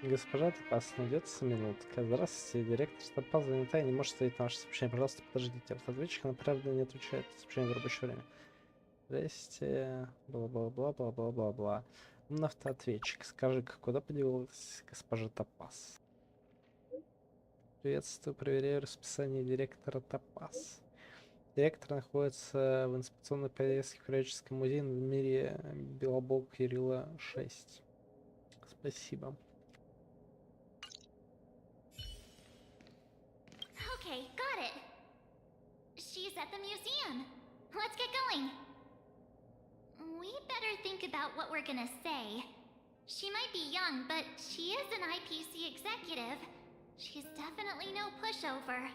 Госпожа Топаз, найдется минутка. Здравствуйте, директор Топаз занята и не может ответить на ваше сообщение. Пожалуйста, подождите. Автоответчик, она правда не отвечает на сообщение в рабочее время. Здрасте, бла-бла-бла-бла-бла-бла-бла. На автоответчик. Скажи-ка, куда поделась госпожа Топас? Приветствую, проверяю расписание директора Топас. Директор находится в инспекционной поездке в Художественном музее в мире Белобог Кирилла 6. Спасибо. Okay, got it. She's at the museum. Let's get going. We better think about what we're gonna say. She might be young, but she is an IPC executive. She's definitely no pushover.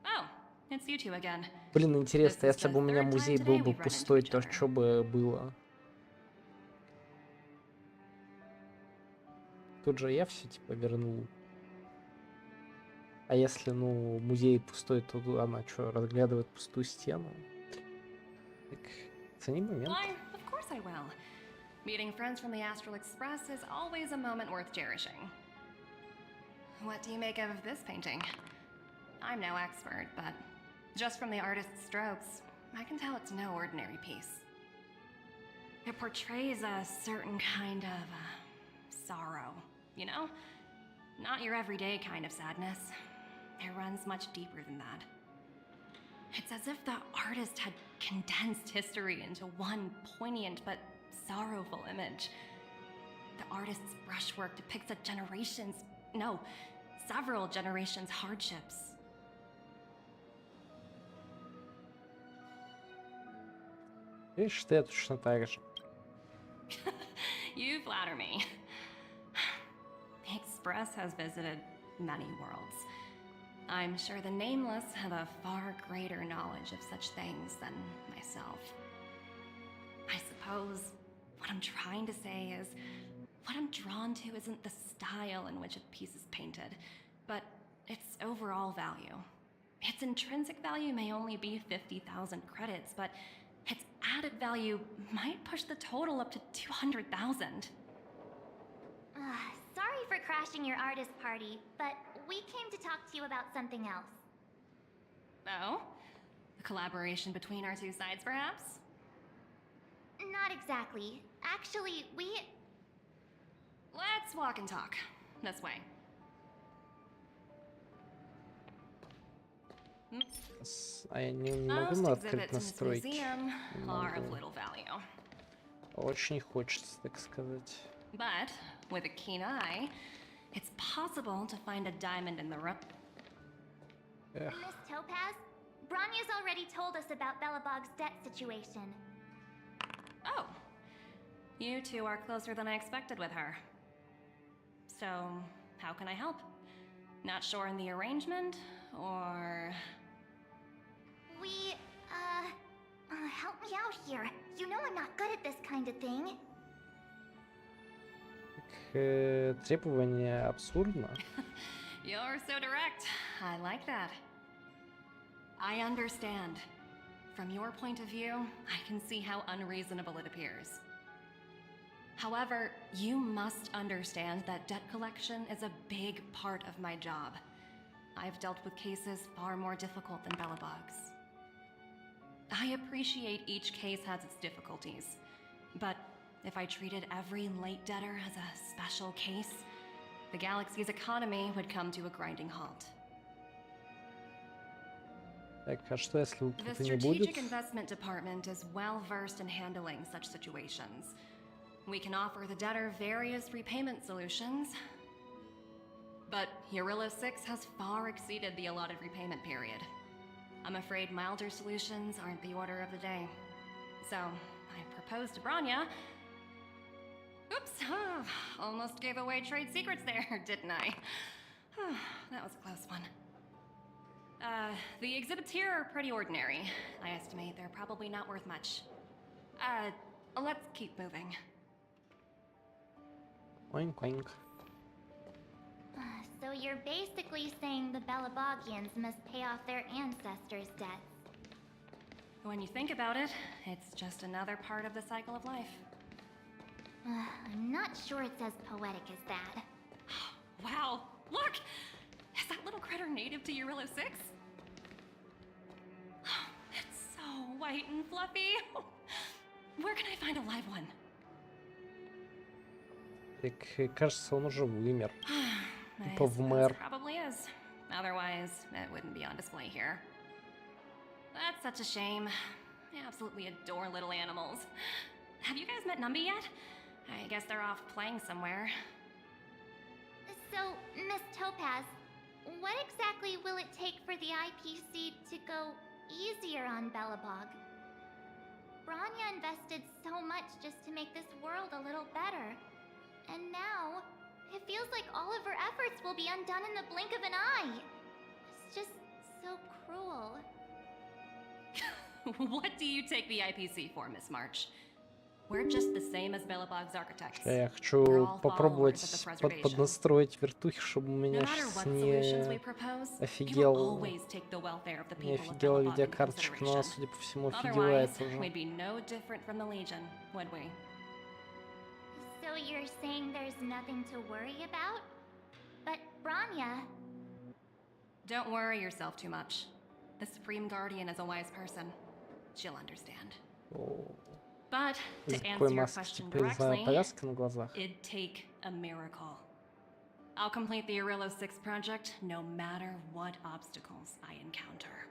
Oh, it's you two again. Блин, интересно, This is если the бы у меня third time музей today был бы we've run into пустой, each то other. что бы было? Тут же я все типа вернул. А если, ну, музей пустой, то она что, разглядывает пустую стену? Так, цени момент. Why, of course I will. Meeting friends from the Astral Express is always a moment worth cherishing. What do you make of this painting? I'm no expert, but just from the artist's strokes, I can tell it's no ordinary piece. It portrays a certain kind of sorrow, you know? Not your everyday kind of sadness. It runs much deeper than that. It's as if the artist had condensed history into one poignant but sorrowful image. The artist's brushwork depicts several generations' hardships. Видишь, ты точно так же. You flatter me. The Express has visited many worlds. I'm sure the Nameless have a far greater knowledge of such things than myself. I suppose what I'm trying to say is, what I'm drawn to isn't the style in which a piece is painted, but its overall value. Its intrinsic value may only be 50,000 credits, but its added value might push the total up to 200,000. Sorry for crashing your artist party, but we came to talk to you about something else. Oh? A collaboration between our two sides, perhaps? Not exactly. Actually, Let's walk and talk. This way. А я не могу Most открыть exhibits in this настройки. museum Не are of могу. little value. Очень хочется, так сказать. But, with a keen eye, it's possible to find a diamond in the rough. Эх, Miss Topaz, Bronya's already told us about Belobog's debt situation. Oh. You two are closer than I expected with her. So, how can I help? Not sure in the arrangement, or... Help me out here. You know I'm not good at this kind of thing. Требование абсурдно. You're so direct. I like that. I understand. From your point of view, I can see how unreasonable it appears. However, you must understand that debt collection is a big part of my job. I've dealt with cases far more difficult than Belobog's. I appreciate each case has its difficulties, but if I treated every late debtor as a special case, the galaxy's economy would come to a grinding halt. Так, а что если The это не будет? Strategic Investment Department is well versed in handling such situations. We can offer the debtor various repayment solutions, but Eurilla 6 has far exceeded the allotted repayment period. I'm afraid milder solutions aren't the order of the day. So, I proposed to Bronya. Oops, almost gave away trade secrets there, didn't I? That was a close one. The exhibits here are pretty ordinary. I estimate they're probably not worth much. Let's keep moving. Oink oink. So you're basically saying the Belabogians must pay off their ancestors' debts. When you think about it, it's just another part of the cycle of life. I'm not sure it's as poetic as that. Wow, look! Is that little critter native to Eurilo 6? It's so white and fluffy. Where can I find a live one? Кажется, он уже вымер. I Повмер. suppose it probably is. Otherwise, it wouldn't be on display here. That's such a shame. I absolutely adore little animals. Have you guys met Numby yet? I guess they're off playing somewhere. So, Miss Topaz, what exactly will it take for the IPC to go easier on Belobog? Branya invested so much just to make this world a little better. And now, it feels like all of her efforts will be undone in the blink of an eye. It's just so cruel. What do you take the IPC for, Miss March? We're just the same as Belobog's architects. Я хочу попробовать поднастроить вертухи, чтобы у меня сейчас не офигел видеокарточка, но, судя по всему, офигевает уже. So you're saying there's nothing to worry about? But Branya... Don't worry yourself too much. The Supreme Guardian is a wise person. She'll understand. But to answer your question directly, it'd take a miracle. I'll complete the Eurilo 6 project no matter what obstacles I encounter.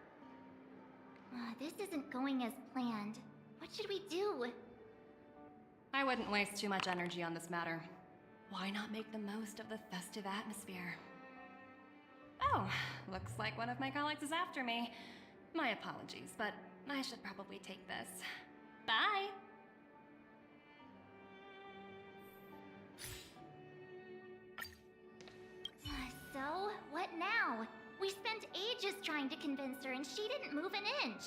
This isn't going as planned. What should we do? I wouldn't waste too much energy on this matter. Why not make the most of the festive atmosphere? Oh, looks like one of my colleagues is after me. My apologies, but I should probably take this. Bye! So, what now? We spent ages trying to convince her and she didn't move an inch.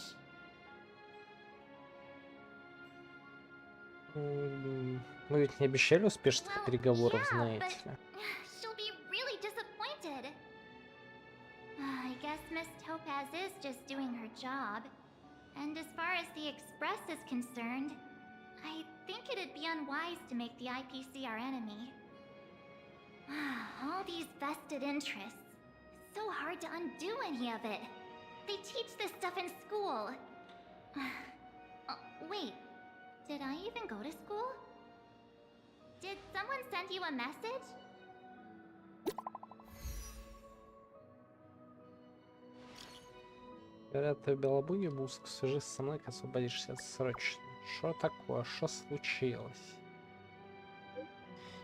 Мы ведь не обещали успешных переговоров, знаете ли. She'll be really disappointed. I guess Miss Topaz is just doing her job. And as far as the Express is concerned, I think it'd be unwise to make the IPC our enemy. All these vested interests. It's so hard to undo any of it. They teach this stuff in school. Wait, did I even go to school? Did someone send you a message? Говорят, ты Белобуги, Буск, свяжись со мной, как освободишься срочно. Что такое? Что случилось?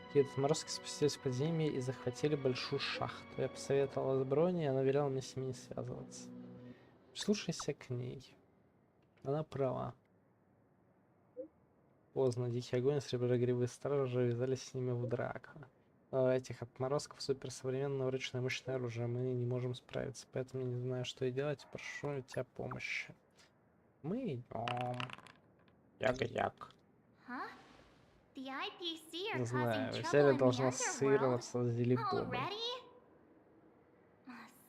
Какие-то отморозки спустились в подземье и захватили большую шахту. Я посоветовала Броне, и она велела мне с ними не связываться. Прислушайся к ней. Она права. Поздно. Дикий огонь и среброгривые стражи ввязались с ними в драку. Этих отморозков суперсовременное ручное мощное оружие. Мы не можем справиться, поэтому я не знаю, что и делать. Прошу у тебя помощи. Мы идем. Яга-як. Не знаю, серия должна ассоциироваться с Зелебобом.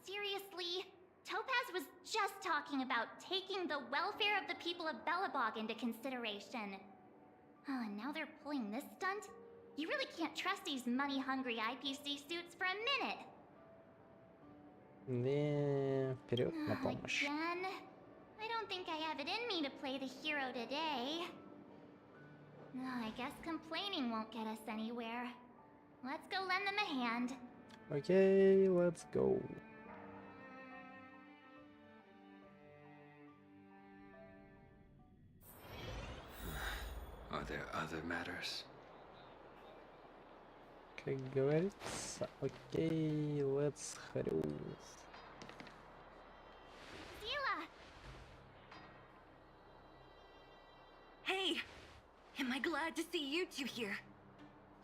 Seriously? Topaz was just talking about taking the welfare of the people of Belobog into consideration. And now they're pulling this stunt? You really can't trust these money-hungry IPC suits for a minute. Не, вперед на помощь. Again? I don't think I have it in me to play the hero today. I guess complaining won't get us anywhere. Let's go lend them a hand. Okay, let's go. Are there other matters? Как говорится, окей, let's hurry. Hey! Am I glad to see you two here?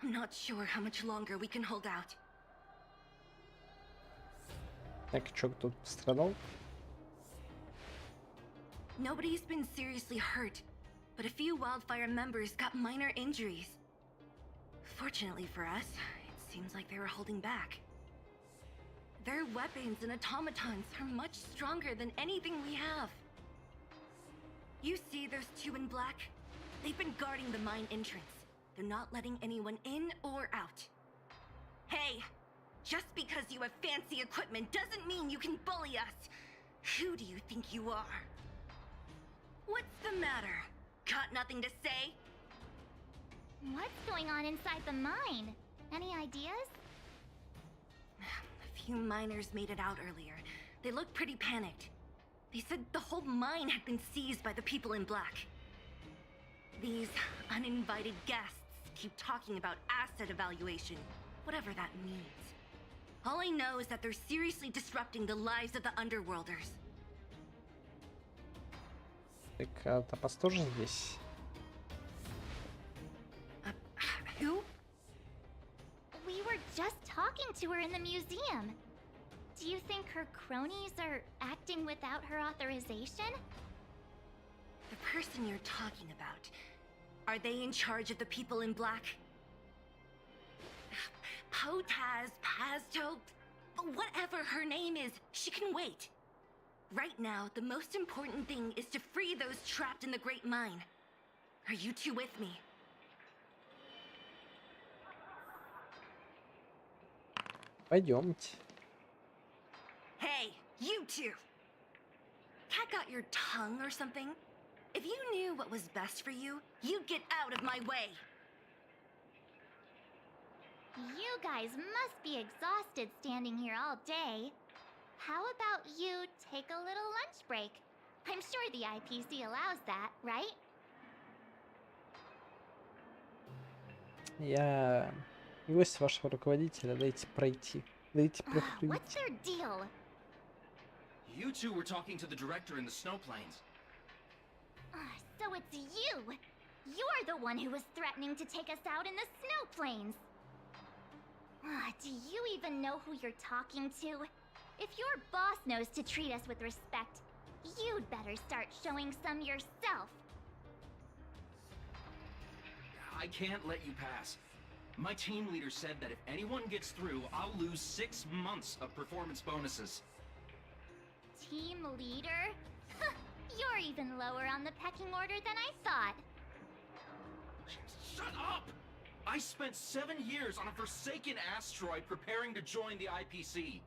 I'm not sure how much longer we can hold out. Так, чё, кто-то пострадал? Nobody's been seriously hurt, but a few Wildfire members got minor injuries. Fortunately for us, it seems like they were holding back. Their weapons and automatons are much stronger than anything we have. You see those two in black? They've been guarding the mine entrance. They're not letting anyone in or out. Hey, just because you have fancy equipment doesn't mean you can bully us. Who do you think you are? What's the matter? Got nothing to say? What's going on inside the mine? Any ideas? A few miners made it out earlier. They looked pretty panicked. They said the whole mine had been seized by the people in black. These uninvited guests keep talking about asset evaluation, whatever that means. All I know is that they're seriously disrupting the lives of the underworlders. Так, а Топаз тоже здесь? Who? We were just talking to her in the museum. Do you think her cronies are acting without her authorization? The person you're talking about. Are they in charge of the people in black? Potaz, Pazto, whatever her name is, she can wait. Right now, the most important thing is to free those trapped in the Great Mine. Are you two with me? Пойдемте. Hey, you two! Cat got your tongue or something? If you knew what was best for you, you'd get out of my way. You guys must be exhausted standing here all day. How about you take a little lunch break? I'm sure the IPC allows that, right? Я гость вашего руководителя, дайте пройти. Дайте What's проходить. their deal? You two were talking to the director in the snow plains. So it's you! You're the one who was threatening to take us out in the snow plains! Do you even know who you're talking to? If your boss knows to treat us with respect, you'd better start showing some yourself. I can't let you pass. My team leader said that if anyone gets through, I'll lose 6 months of performance bonuses. Team leader? You're even lower on the pecking order than I thought. Shut up! I spent 7 years on a forsaken asteroid preparing to join the IPC.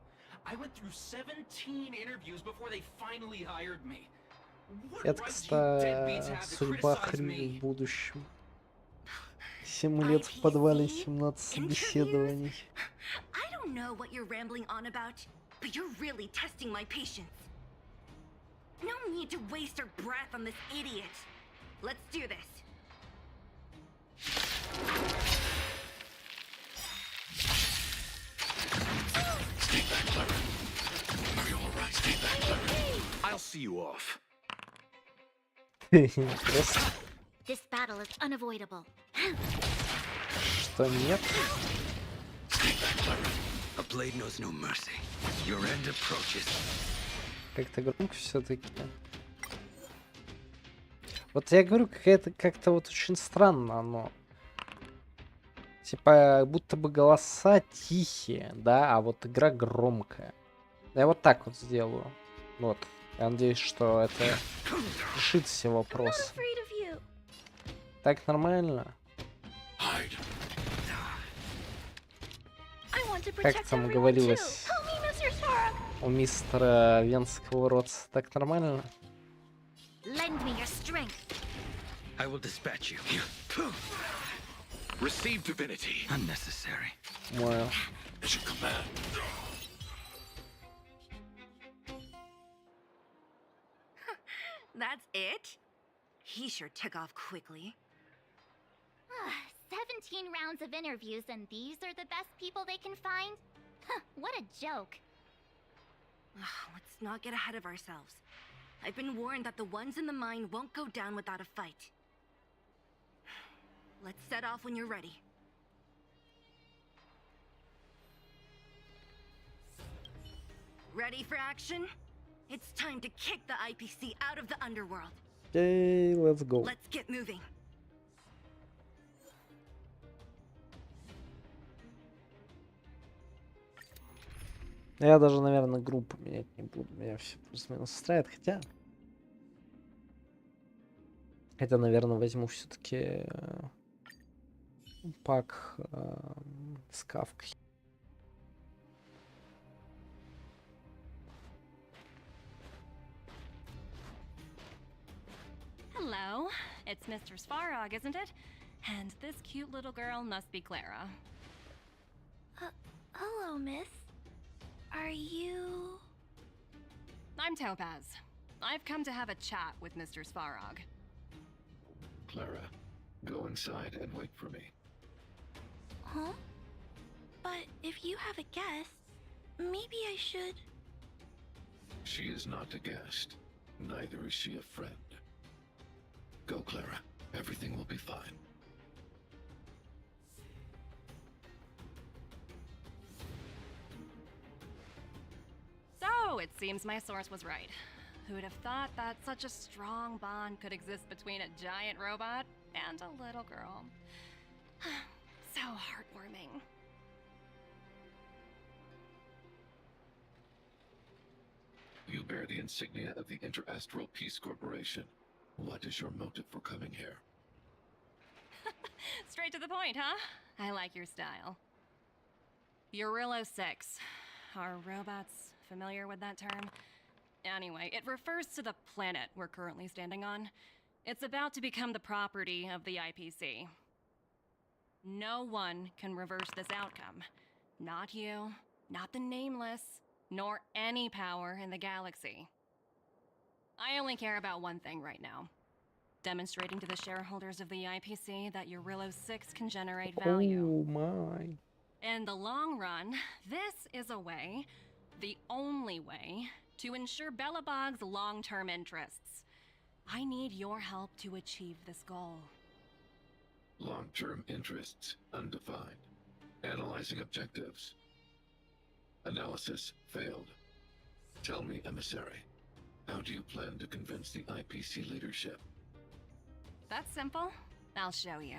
I went through 17 interviews before they finally hired me. What Это, right do you deadbeats кстати, have to судьба criticize Хрюни me? в будущем. 7 лет в подвале, 17 собеседований. I don't know what you're rambling on about, but you're really testing my patience. No need to waste our breath on this idiot. Let's do this. Stay back, Clever. Are you alright? Stay back, Clever. I'll see you off. Интересно, This battle is unavoidable. что нет. Stay back, Clever. A blade knows no mercy. Your end approaches. Как-то громко все-таки. Вот я говорю, какая-то как-то вот очень странно оно. Типа, будто бы голоса тихие, да, а вот игра громкая. Я вот так вот сделаю. Вот. Я надеюсь, что это решит все вопросы. Так нормально? Как там говорилось у мистера Венского уродца? Так нормально? Lend me your strength. I will dispatch you. Receive divinity. Unnecessary. Мою. Mission command. That's it? He sure took off quickly. 17 rounds of interviews and these are the best people they can find? What a joke. Let's not get ahead of ourselves. I've been warned that the ones in the mine won't go down without a fight. Let's set off when you're ready. Ready for action? It's time to kick the IPC out of the underworld. Okay, let's go. Let's get moving. Я даже, наверное, группу менять не буду. Меня все плюс-минус устраивает. Хотя, наверное, возьму все-таки пак с кавкой. Hello, it's Mr. Svarog, isn't it? And this cute little girl must be Clara. Hello, miss. Are you... I'm Topaz. I've come to have a chat with Mr. Svarog. Clara, go inside and wait for me. Huh? But if you have a guest, maybe I should... She is not a guest. Neither is she a friend. Go, Clara. Everything will be fine. So, it seems my source was right. Who'd have thought that such a strong bond could exist between a giant robot and a little girl? So heartwarming. You bear the insignia of the Interastral Peace Corporation. What is your motive for coming here? Straight to the point, huh? I like your style. Eurilo 6. Are robots familiar with that term? Anyway, it refers to the planet we're currently standing on. It's about to become the property of the IPC. No one can reverse this outcome. Not you, not the Nameless, nor any power in the galaxy. I only care about one thing right now. Demonstrating to the shareholders of the IPC that Eurilo 6 can generate value. Oh my. In the long run, this is a way, the only way, to ensure Belobog's long-term interests. I need your help to achieve this goal. Long-term interests undefined. Analyzing objectives. Analysis failed. Tell me, emissary, how do you plan to convince the IPC leadership? That's simple. I'll show you.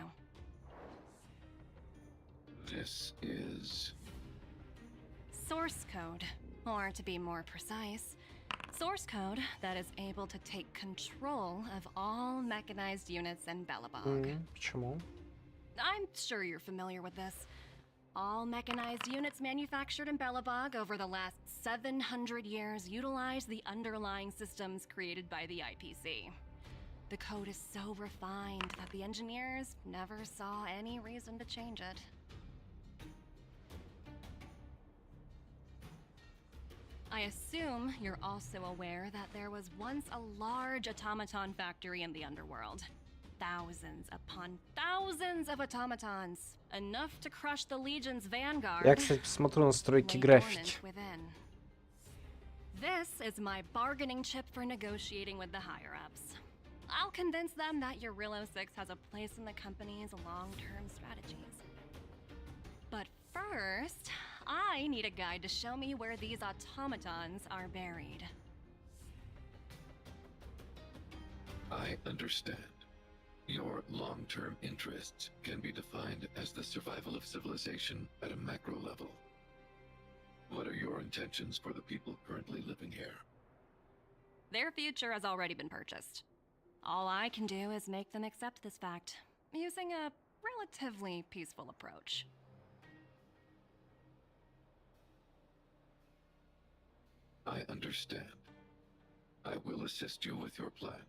This is... Source code. Or to be more precise, source code that is able to take control of all mechanized units in Belobog. Почему? I'm sure you're familiar with this. All mechanized units manufactured in Belobog over the last 700 years utilize the underlying systems created by the IPC. The code is so refined that the engineers never saw any reason to change it. I assume you're also aware that there was once a large automaton factory in the underworld. Thousands upon thousands of automatons. Enough to crush the Legion's vanguard. Я, кстати, посмотрю настройки графики. This is my bargaining chip for negotiating with the higher-ups. I'll convince them that Eurilo 6 has a place in the company's long-term strategies. But first, I need a guide to show me where these automatons are buried. I understand. Your long-term interests can be defined as the survival of civilization at a macro level. What are your intentions for the people currently living here? Their future has already been purchased. All I can do is make them accept this fact, using a relatively peaceful approach. I understand. I will assist you with your plan.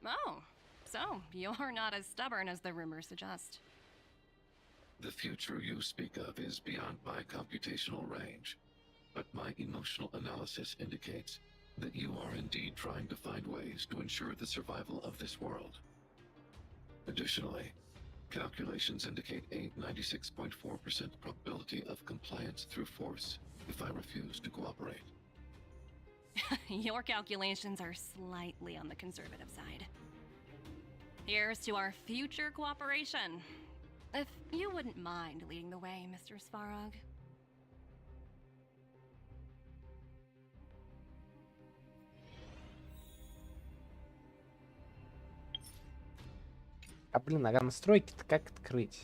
Oh, so you're not as stubborn as the rumors suggest. The future you speak of is beyond my computational range, but my emotional analysis indicates that you are indeed trying to find ways to ensure the survival of this world. Additionally, calculations indicate a 96.4% probability of compliance through force if I refuse to cooperate. Your calculations are slightly on the conservative side. Here's to our future cooperation. If you wouldn't mind leading the way, Mr. Svarog. А блин, а настройки-то как открыть?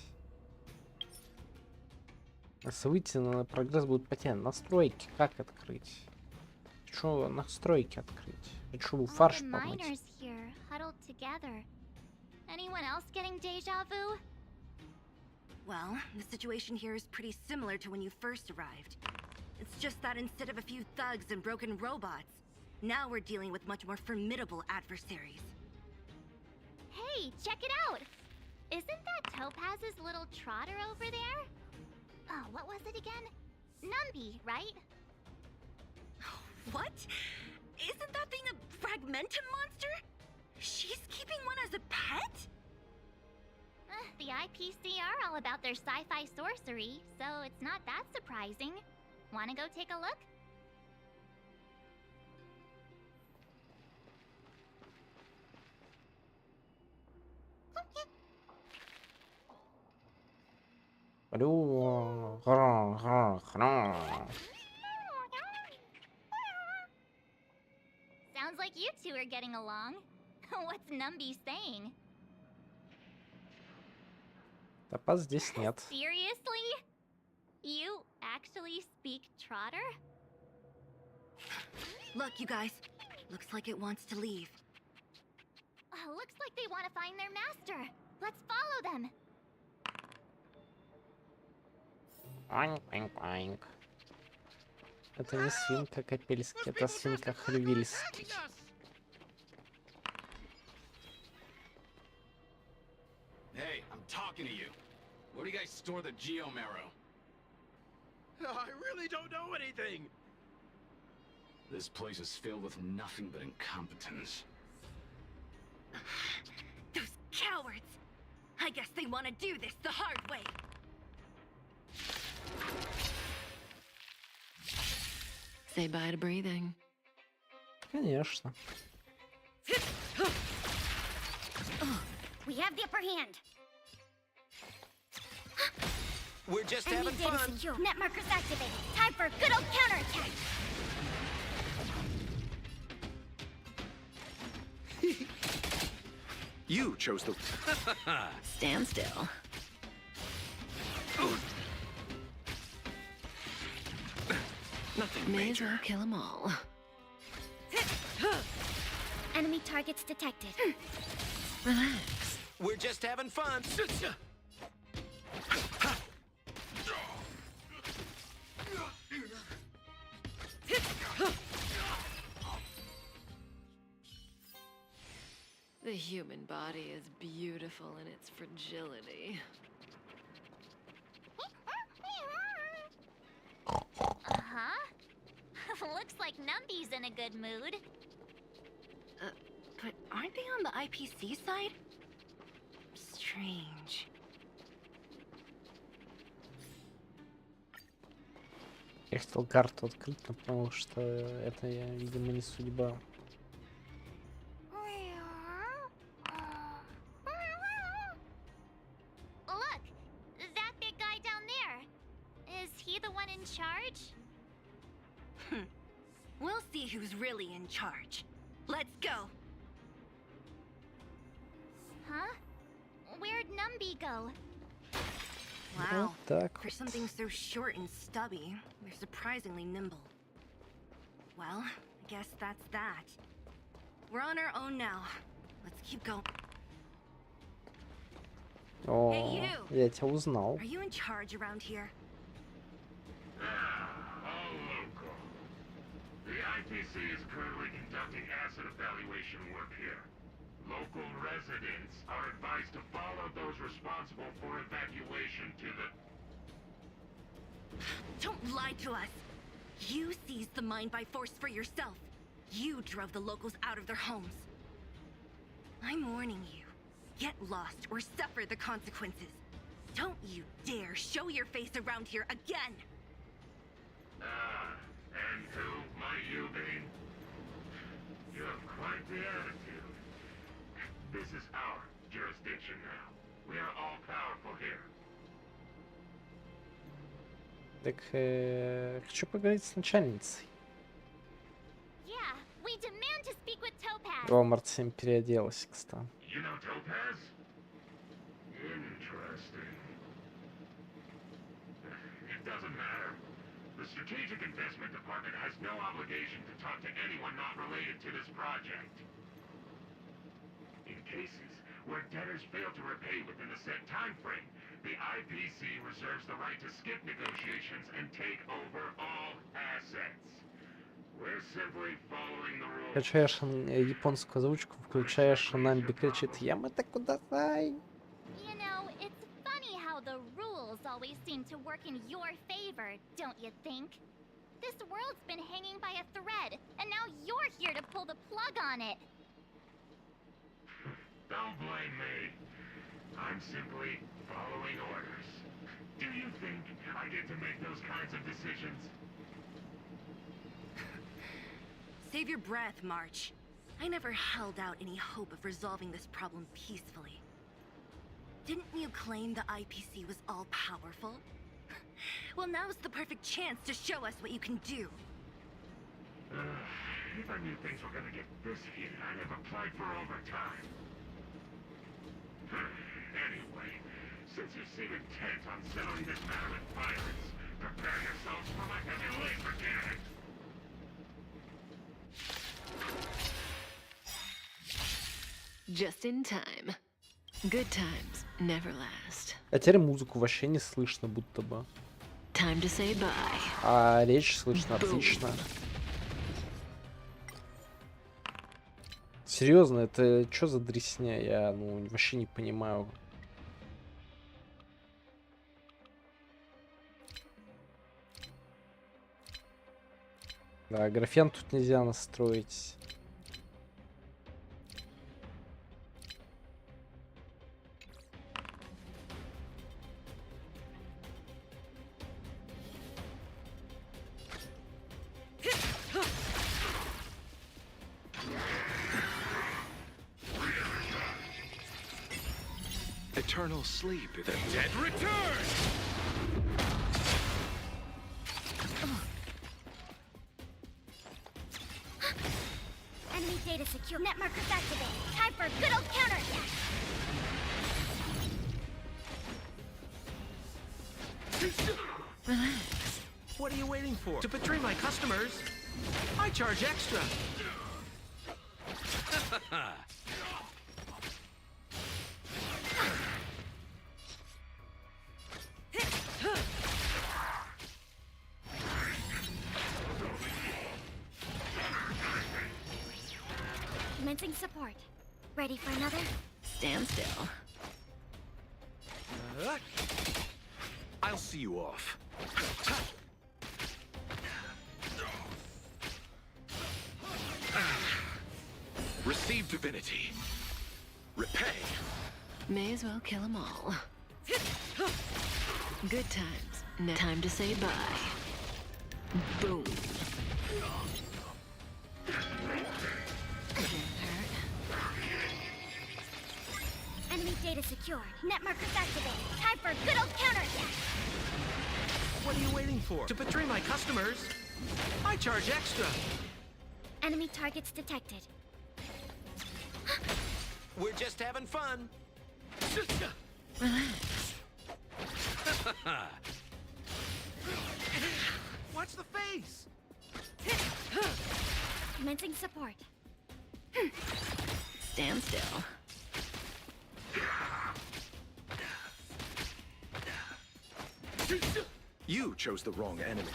События на прогресс будут потеряны. Настройки как открыть? Хочу настройки открыть. Хочу фарш помыть. Miners here, huddled together. Anyone else getting deja vu? Well, the situation here is pretty similar to when you first arrived. It's just that instead of a few thugs and broken robots, now we're dealing with much more formidable adversaries. Hey, check it out! Isn't that Topaz's little trotter over there? Oh, what was it again? Numby, right? What? Isn't that thing a fragmentum monster? She's keeping one as a pet? The IPC are all about their sci-fi sorcery, so it's not that surprising. Wanna go take a look? Sounds like you two are getting along. What's Numby saying? Топаз здесь нет. Seriously? You actually speak Trotter? Look, you guys. Looks like it wants to leave. Looks like they want to find their master. Let's follow them. Оинк, оинк, оинк. Это не свинка Капельский, это свинка Хрювильский. Hey, I'm talking to you. Where do you guys store the Geomarrow? I really don't know anything! This place is filled with nothing but incompetence. Those cowards! I guess they want to do this the hard way. Say bye to breathing. Конечно. We have the upper hand. We're just Enemy having data fun. secure. Net markers activated. Time for a good old counterattack. You chose the... Stand still. Nothing May as well major. kill them all. Enemy targets detected. Relax. We're just having fun. The human body is beautiful in its fragility. Uh-huh. Looks like Numby's in a good mood. But aren't they on the IPC side? Strange. Я хотел карту открыть, но понял, что это, видимо, не судьба. Look, that big guy down there. Is he the one in charge? We'll see who's really in charge. Let's go. Huh? Where'd Numby go? Wow. Вот так For вот. something so short and stubby, they're surprisingly nimble. Well, I guess that's that. We're on our own now. Let's keep going. О, Hey, you. я тебя узнал. Are you in charge around here? All local. The IPC is currently conducting asset evaluation work here. Local residents are advised to follow those responsible for evacuation to the... Don't lie to us! You seized the mine by force for yourself. You drove the locals out of their homes. I'm warning you. Get lost or suffer the consequences. Don't you dare show your face around here again! Ah, and who might you be? You have quite the attitude. This is our jurisdiction now. We are all powerful here. Так, хочу поговорить с начальницей. Yeah, we demand to speak with Topaz. Walmart 7 переоделась, кстати. You know Topaz? Interesting. If doesn't matter. The Strategic Investment Department has no obligation to talk to anyone not related to this project. In cases where debtors fail to repay within a set time frame, the IPC reserves the right to skip negotiations and take over all assets. We're simply following the rules. Качаешь японскую озвучку, включаешь, Намби кричит: «Ямата кудасай!» You know, it's funny how the rules always seem to work in your favor, don't you think? This world's been hanging by a thread, and now you're here to pull the plug on it. Don't blame me. I'm simply following orders. Do you think I get to make those kinds of decisions? Save your breath, March. I never held out any hope of resolving this problem peacefully. Didn't you claim the IPC was all-powerful? Well, now's the perfect chance to show us what you can do. If I knew things were gonna get this heated, I'd have applied for overtime. Anyway, since you seem intent on settling this matter with violence, prepare yourselves for my heavy laser cannon. Just in time. Good times never last. А теперь музыку вообще не слышно, будто бы. Time to say bye. А речь слышно отлично. Серьезно, это что за дресня? Я вообще не понимаю. Да, графен тут нельзя настроить. Eternal sleep, the dead return! Enemy data secure. Net markers activated. Time for a good old counterattack. Relax. What are you waiting for? To betray my customers? I charge extra. Commencing support. Ready for another? Stand still. I'll see you off. Receive divinity. Repay. May as well kill them all. Good times. No time to say bye. Boom. Enemy data secured. Net markers activated. Time for a good old counterattack. What are you waiting for? To betray my customers? I charge extra. Enemy targets detected. We're just having fun. Relax. Watch the face. Commencing support. Stand still. You chose the wrong enemy.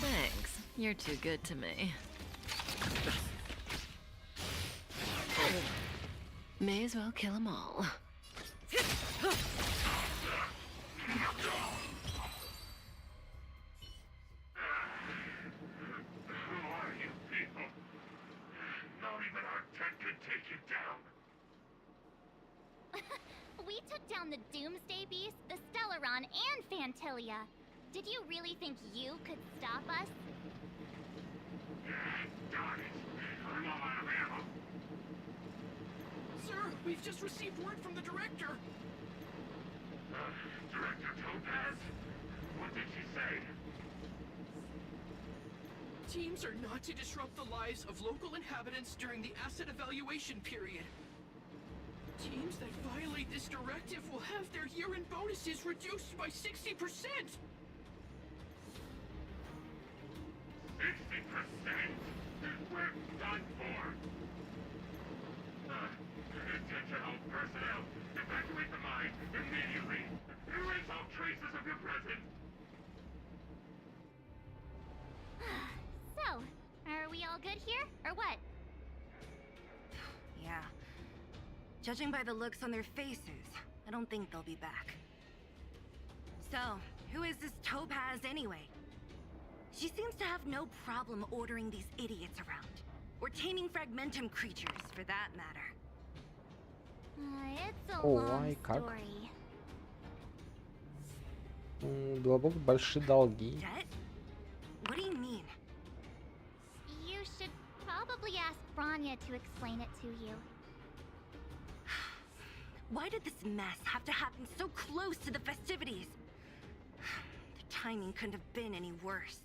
Thanks. You're too good to me. May as well kill them all. We took down the Doomsday Beast, the Stellaron, and Fantilia. Did you really think you could stop us? Darn it! I'm all out of ammo. Sir, we've just received word from the director. Director Topaz? What did she say? teams are not to disrupt the lives of local inhabitants during the asset evaluation period. Teams that violate this directive will have their year-end bonuses reduced by 60%! 60%? We're done for! Attention all personnel! Evacuate the mine immediately! Erase all traces of your presence! So, are we all good here, or what? Yeah. Judging by the looks on their faces, I don't think they'll be back. So, who is this Topaz anyway? She seems to have no problem ordering these idiots around. Or taming fragmentum creatures, for that matter. It's a long как? story. Глубоко большие долги. Debt? What do you mean? You should probably ask Branya to explain it to you. Why did this mess have to happen so close to the festivities? The timing couldn't have been any worse.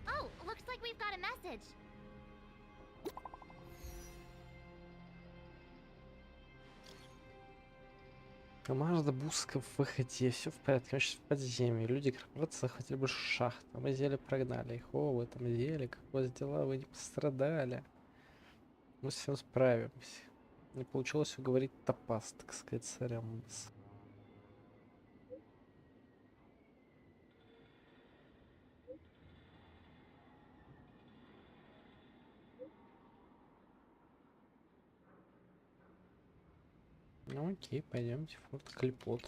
Oh, looks like we've got a message. Команда бусков в выходе, все в порядке, мы сейчас в подземье. Люди корпорации захватили больше шахт, а мы деле прогнали их. О, в этом деле, как у вас дела, вы не пострадали. Мы с всем справимся. Не получилось уговорить Топаз, так сказать, царям. Ну окей, пойдемте в форт Клепот.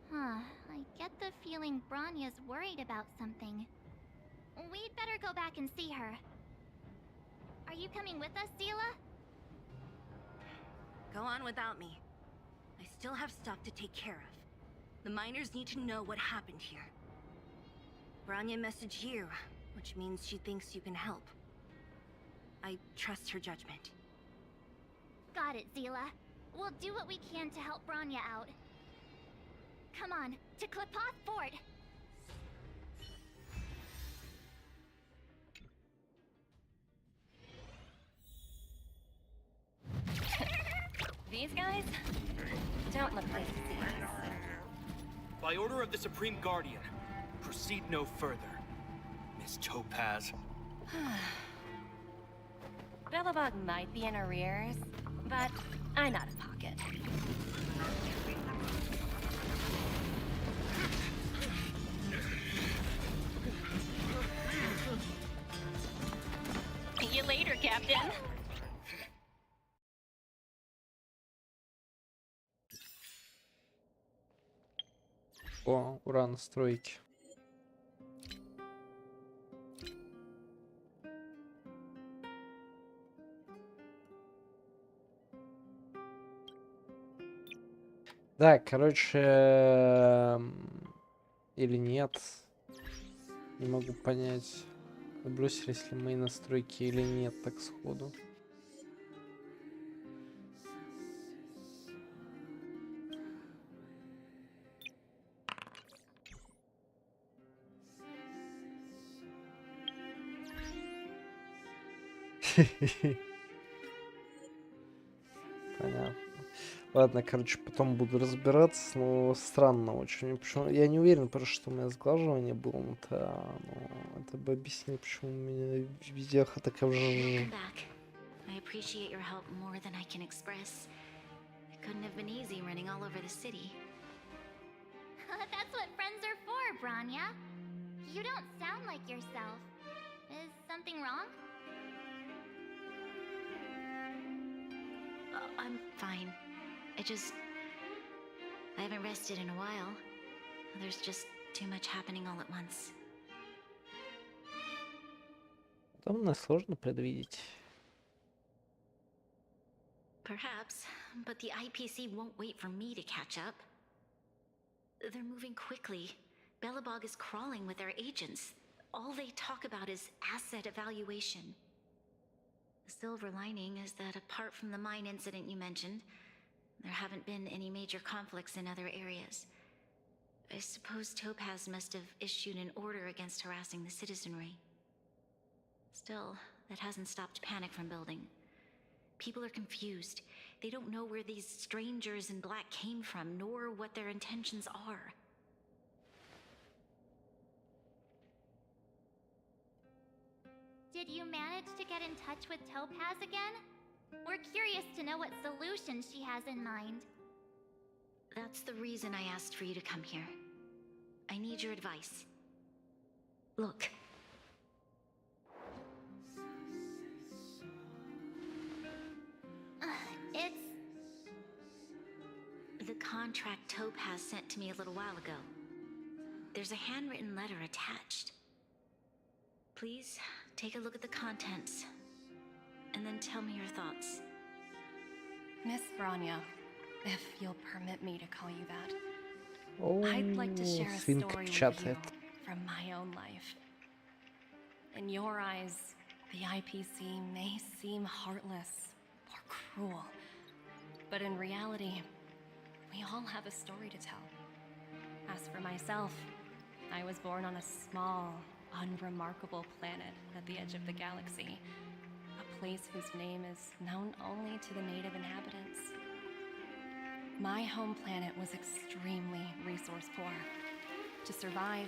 Huh, I get the feeling Branya's worried about something. We'd better go back and see her. Are you coming with us, Zila? Go on without me. I still have stuff to take care of. The miners need to know what happened here. Branya messaged you, which means she thinks you can help. I trust her judgment. Got it, Zila. We'll do what we can to help Branya out. Come on, to Klepoth Fort! These guys don't look like thieves. By order of the Supreme Guardian, proceed no further, Miss Topaz. Bellabog might be in arrears, but I'm out of pocket. See you later, Captain. О, ура, настройки. Да, короче, или нет, не могу понять, блюсились ли мои настройки или нет, так сходу. Понятно. Ладно, короче, потом буду разбираться, но странно очень. Почему? Я не уверен, просто что у меня сглаживание было, но это бы объяснил, почему у меня видеоха такая уже... Welcome back. I appreciate your help more than I can express. It couldn't have been easy running all over the city. That's what friends are for, Branya. You don't sound like yourself. Is something wrong? I'm fine. I haven't rested in a while. There's just too much happening all at once. Подобное сложно предвидеть. Perhaps, but the IPC won't wait for me to catch up. They're moving quickly. Belobog is crawling with their agents. All they talk about is asset evaluation. The silver lining is that apart from the mine incident you mentioned, there haven't been any major conflicts in other areas. I suppose Topaz must have issued an order against harassing the citizenry. Still, that hasn't stopped panic from building. People are confused. They don't know where these strangers in black came from, nor what their intentions are. Did you manage to get in touch with Topaz again? We're curious to know what solution she has in mind. That's the reason I asked for you to come here. I need your advice. Look. It's... The contract Topaz sent to me a little while ago. There's a handwritten letter attached. Please, take a look at the contents, and then tell me your thoughts. Miss Branya, if you'll permit me to call you that, Oh, I'd like to share a свинка story with печатает. you from my own life. In your eyes, the IPC may seem heartless or cruel, but in reality, we all have a story to tell. As for myself, I was born on a small, unremarkable planet at the edge of the galaxy, a place whose name is known only to the native inhabitants. My home planet was extremely resource poor. To survive,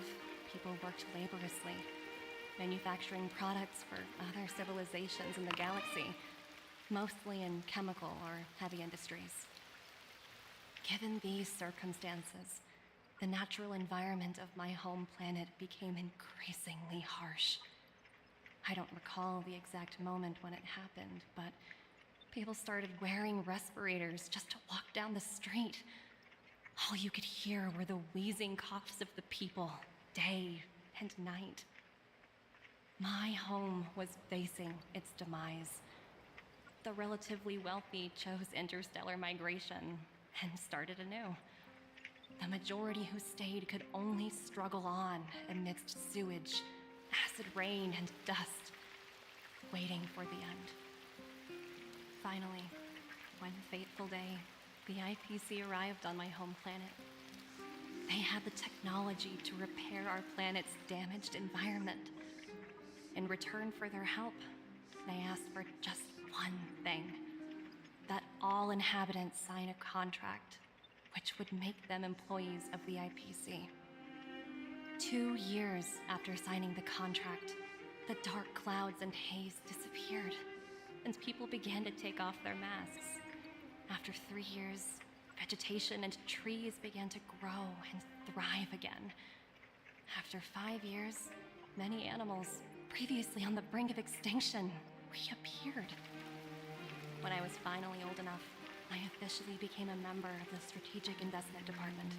people worked laboriously, manufacturing products for other civilizations in the galaxy, mostly in chemical or heavy industries. Given these circumstances, the natural environment of my home planet became increasingly harsh. I don't recall the exact moment when it happened, but people started wearing respirators just to walk down the street. All you could hear were the wheezing coughs of the people, day and night. My home was facing its demise. The relatively wealthy chose interstellar migration and started anew. The majority who stayed could only struggle on amidst sewage, acid rain, and dust, waiting for the end. Finally, one fateful day, the IPC arrived on my home planet. They had the technology to repair our planet's damaged environment. In return for their help, they asked for just one thing: that all inhabitants sign a contract which would make them employees of the IPC. 2 years after signing the contract, the dark clouds and haze disappeared, and people began to take off their masks. After 3 years, vegetation and trees began to grow and thrive again. After 5 years, many animals, previously on the brink of extinction, reappeared. When I was finally old enough, I officially became a member of the Strategic Investment Department.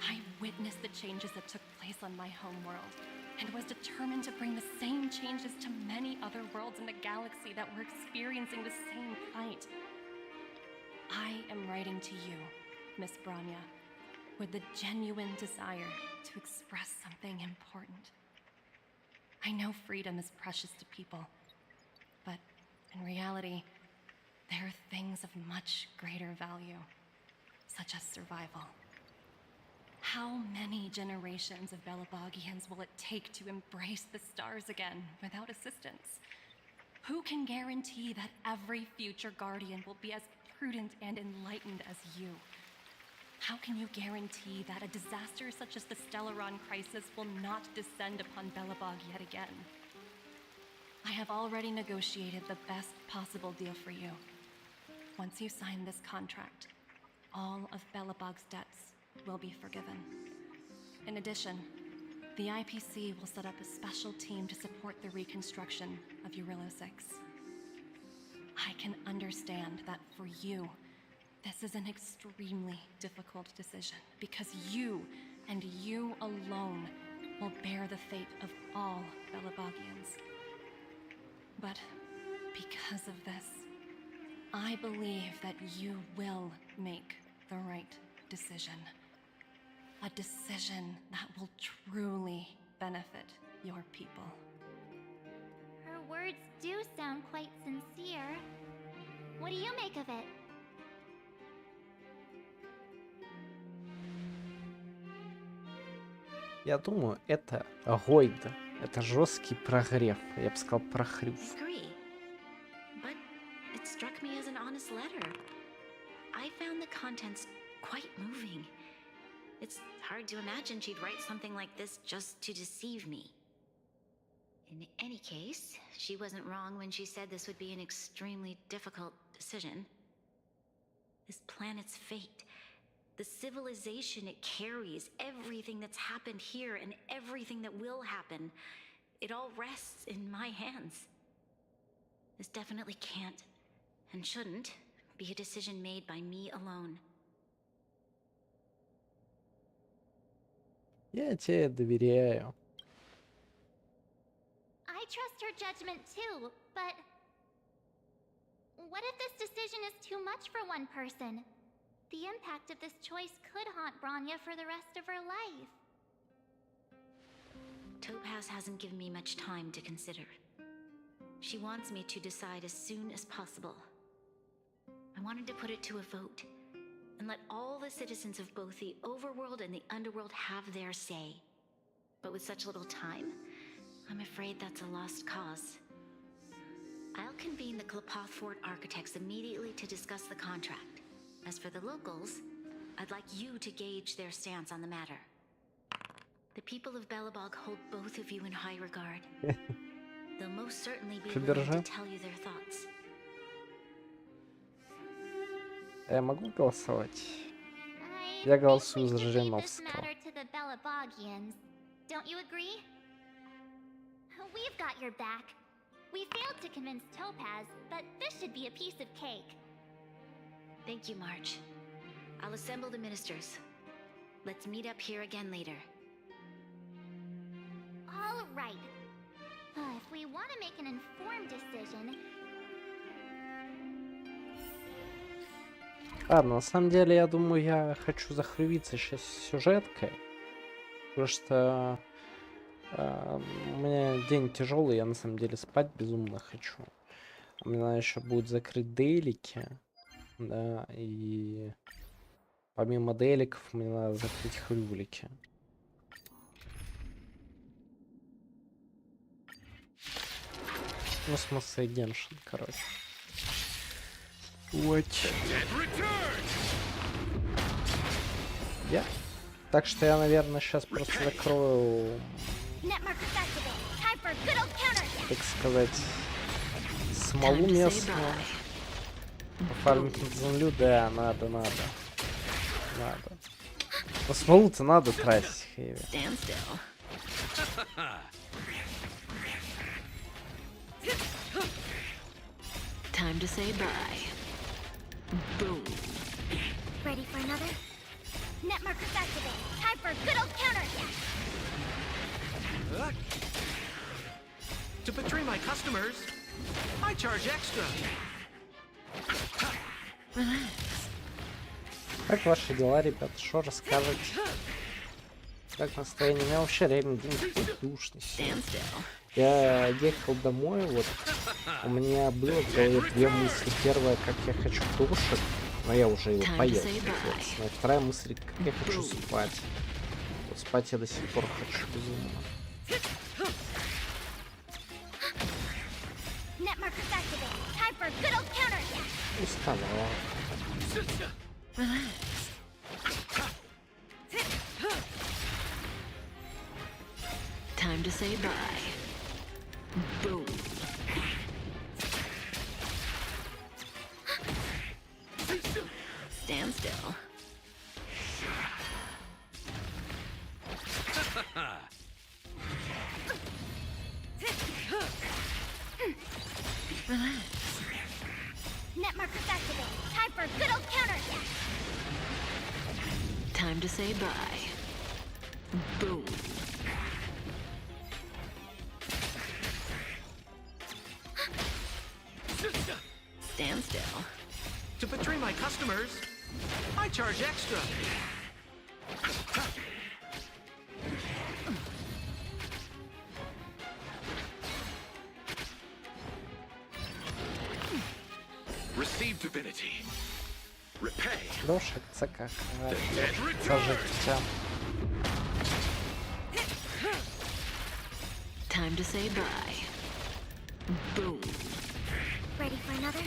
I witnessed the changes that took place on my home world, and was determined to bring the same changes to many other worlds in the galaxy that were experiencing the same plight. I am writing to you, Miss Branya, with the genuine desire to express something important. I know freedom is precious to people, but in reality, there are things of much greater value, such as survival. How many generations of Belabogians will it take to embrace the stars again without assistance? Who can guarantee that every future Guardian will be as prudent and enlightened as you? How can you guarantee that a disaster such as the Stellaron crisis will not descend upon Belobog yet again? I have already negotiated the best possible deal for you. Once you sign this contract, all of Belobog's debts will be forgiven. In addition, the IPC will set up a special team to support the reconstruction of Eurilo 6. I can understand that for you, this is an extremely difficult decision, because you, and you alone, will bear the fate of all Belabogians. But because of this, I believe that you will make the right decision. A decision that will truly benefit your people. Her words do sound quite sincere. What do you make of it? Я думаю, это Гойд Это жесткий прогрев. Я бы сказал прохрюв. Agree. But it struck me as an honest letter. I found the contents quite moving. It's hard to imagine she'd write something like this just to deceive me. In any case, she wasn't wrong when she said this would be an extremely difficult decision. This planet's fate, the civilization it carries, everything that's happened here and everything that will happen, it all rests in my hands. This definitely can't, and shouldn't, be a decision made by me alone. Я тебе доверяю. I trust her judgment too, but what if this decision is too much for one person? The impact of this choice could haunt Bronya for the rest of her life. Topaz hasn't given me much time to consider. She wants me to decide as soon as possible. I wanted to put it to a vote, and let all the citizens of both the overworld and the underworld have their say. But with such little time, I'm afraid that's a lost cause. I'll convene the Klapoth Fort architects immediately to discuss the contract. As for the locals, I'd like you to gauge their stance on the matter. The people of Belobog hold both of you in high regard. They'll most certainly be willing to tell you their thoughts. Я могу голосовать? Я голосую за Жириновского. Don't you agree? We've got your back. We failed to convince Topaz, but this should be a piece of cake. Thank you, March. I'll assemble the ministers. Let's meet up here again later. All right. If we want to make an informed decision... Ладно, на самом деле, я думаю, я хочу захрювиться сейчас сюжеткой. Потому что у меня день тяжелый, я на самом деле спать безумно хочу. У меня еще будет закрыть дейлики. Да, и помимо дейликов мне надо закрыть хрювлики. Ну, в смысле, Геншин, короче. Вот. Я? Так что я, наверное, сейчас просто закрою, так сказать, смолу местную. Пофармить на Цзинлю, да, надо. Но смолу-то надо тратить, Хэви. Time to say bye. Boom. Ready for another? Net markers activate. Time for a good old counterattack. To betray my customers, I charge extra. Как ваши дела, ребят? Что расскажете? Как настроение? У меня вообще реально день такой душный. Я ехал домой, вот у меня было в голове две мысли. Первая, как я хочу душик, но я уже его поел. И вторая мысль, как я хочу спать. Вот спать я до сих пор хочу безумно. Уставал. Time to say bye. Boom. Stand still. Relax. Net markers activate. Time for a good old counterattack. Time to say bye. Boom. Stand still. To betray my customers, I charge extra. Receive divinity. Repay. Дошик, це как? Це життя. Time to say bye. Boom. Ready for another?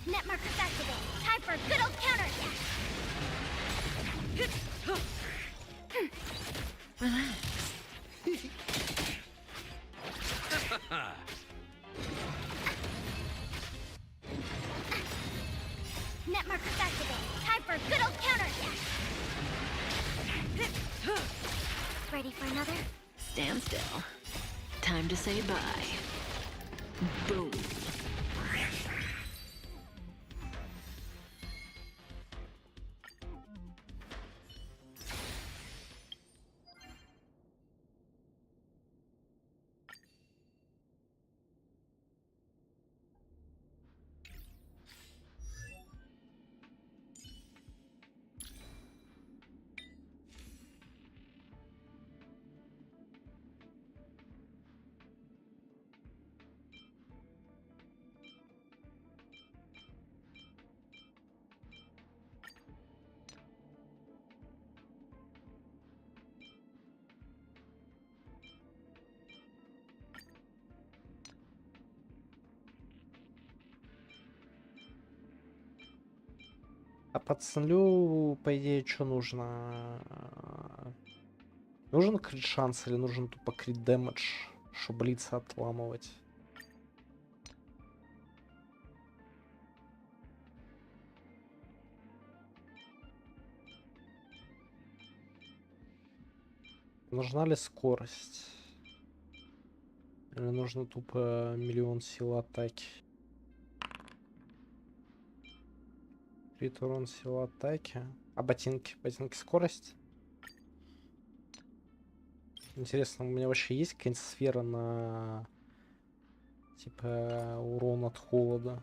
Net markers activated. Time for a good old counterattack. Relax. Net markers activated. Time for a good old counterattack. Ready for another? Stand still. Time to say bye. Boom. А по Цзинлю, по идее, что нужно? Нужен крит шанс или нужен тупо крит дэмэдж, чтобы лица отламывать? Нужна ли скорость? Или нужно тупо миллион сил атаки? Крит урон сил атаки. А ботинки? Ботинки скорость? Интересно, у меня вообще есть какая-нибудь сфера на типа урон от холода?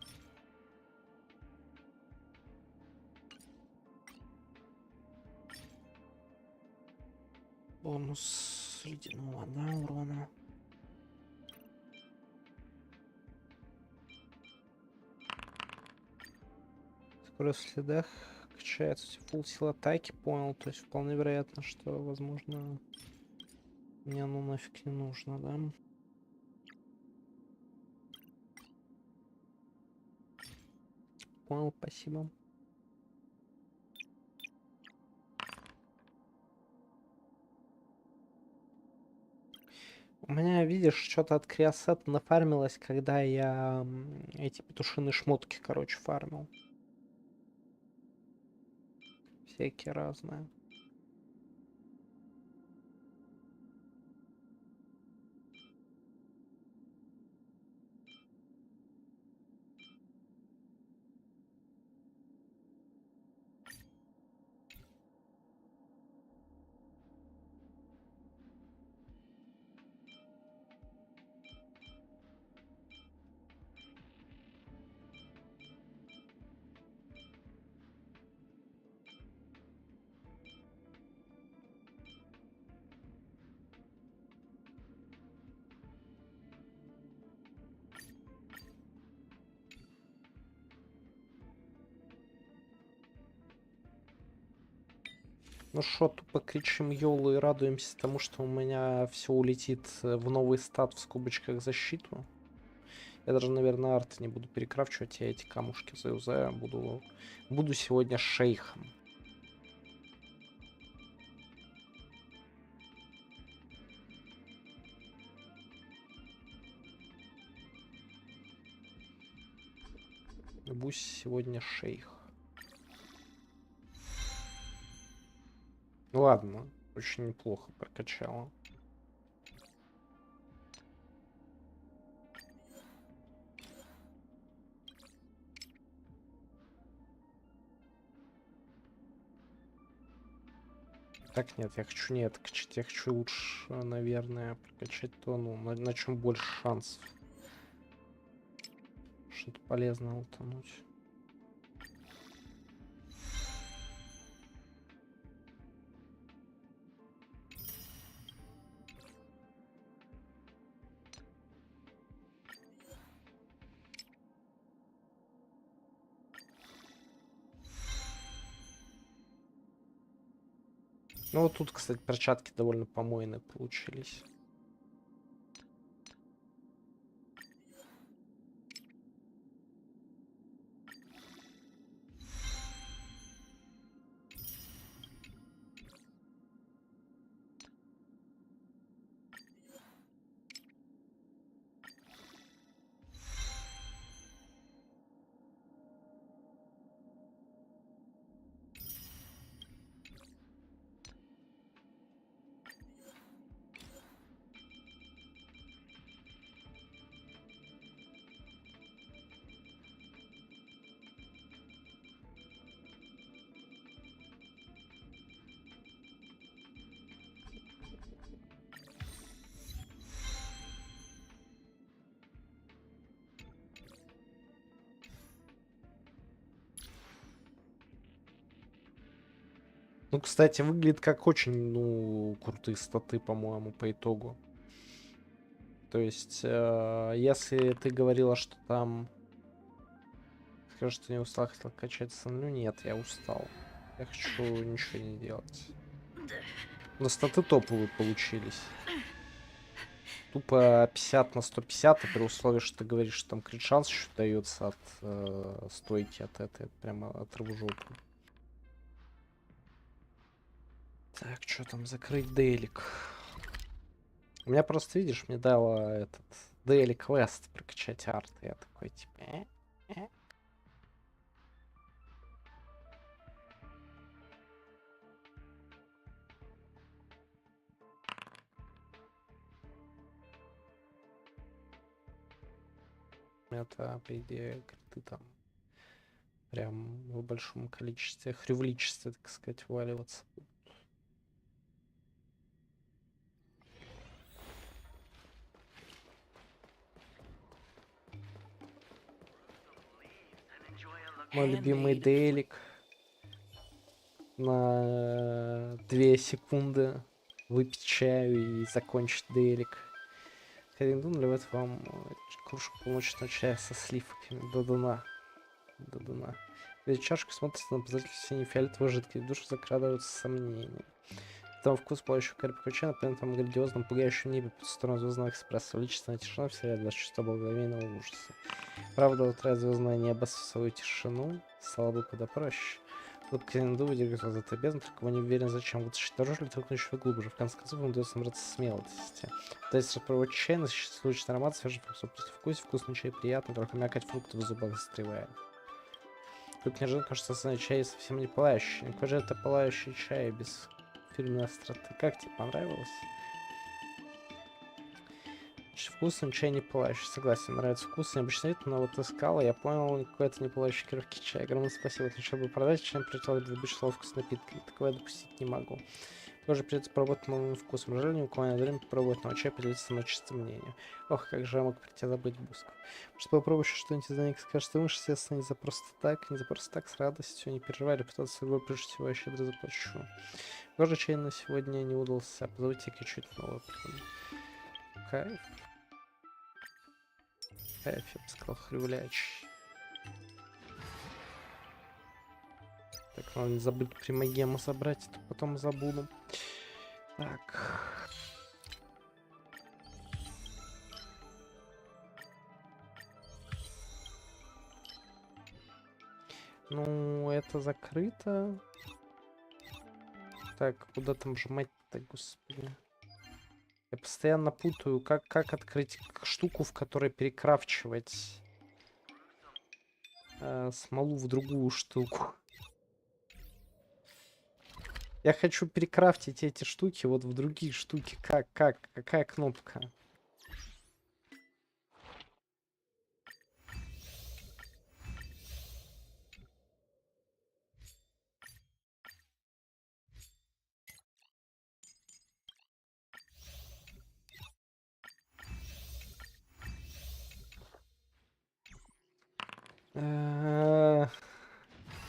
Бонус ледяного, да, урона. Скорость в следах качается, фулл сил атаки, понял. То есть вполне вероятно, что, возможно, мне оно нафиг не нужно, да? Понял, спасибо. У меня, видишь, что-то от криосета нафармилось, когда я эти петушиные шмотки, короче, фармил. Всякие разные. Ну шо, тупо кричим йолу и радуемся тому, что у меня все улетит в новый стат в скобочках защиту. Я даже, наверное, арты не буду перекрафчивать, я эти камушки заюзаю. Буду сегодня шейхом. Будь сегодня шейх. Ладно, очень неплохо прокачала. Так, нет, я хочу не это качать, я хочу лучше, наверное, прокачать то, ну, на чем больше шансов. Что-то полезное утонуть. Ну вот тут, кстати, перчатки довольно помойные получились. Ну, кстати, выглядит как очень, ну, крутые статы, по-моему, по итогу. То есть, если ты говорила, что там... Скажи, что не устал, хотел качать Цзинлю. Нет, я устал. Я хочу ничего не делать. Но статы топовые получились. Тупо 50 на 150, и при условии, что ты говоришь, что там крит шанс еще дается от стойки, от этой, прямо отрыву жопу. Так, что там, закрыть дейлик. У меня просто, видишь, мне дало этот дейли квест прокачать арт. Я такой, типа, Это, по идее, криты там прям в большом количестве, хрювличестве, так сказать, валиваться. Мой любимый дейлик. На 2 секунды выпить чаю и закончить дейлик. Рекомендую наливать вам кружку полночного чая со сливками до дна. До дна. Ведь чашку смотрится на показатель сине-фиолетовой жидкости, в душу закрадываются сомнения. Там вкус плавающего карпика чая на планетном грандиозном пугающем небе под сторону звездного экспресса. Величественная тишина в серии 24 благоговейного ужаса. Правда, утра звездное небо со свою тишину стало бы куда проще. Тут Кенду выдергивается из этой бездны, только не уверен, зачем вытащить дороже или толкнуть еще глубже. В конце концов, ему удается набраться смелости. То есть распробовать чай, насыщать случай аромат, свежий вкус, вкусный чай приятный, только мякоть фруктов в зубах застревает. Тут неожиданно кажется, что чай совсем не пылающий. Какой же это пылающий чай без фирменной остроты? Как тебе понравилось? Вкусный чай не пылающий. Согласен, нравится вкус, необычный вид, но вот искала, я понял, какой это не пылающий крепкий чай. Огромное спасибо, это чтобы продать, чем прилетел добычу слова вкус напитка. Такое я допустить не могу. Тоже придется пробовать новым вкусом. Жаль, ни у кого нет времени попробовать, но чай поделиться на чистое мнение. Ох, как же я мог прийти забыть Бусков. Может, попробуешь что-нибудь из них скажешь, ты думаешь, естественно, не за просто так, с радостью, не переживай, репутацию своего прежде всего я щедро заплачу. Тоже чай на сегодня не удался, позовите-ка чуть новое придумать. Кайф. Кайф, я бы сказал, хрювляч. Так, надо не забыть примагему забрать, а то потом забуду. Так. Ну, это закрыто. Так, куда там жмать-то, господи. Я постоянно путаю, как открыть штуку, в которой перекрафчивать смолу в другую штуку. Я хочу перекрафтить эти штуки вот в другие штуки. Какая кнопка?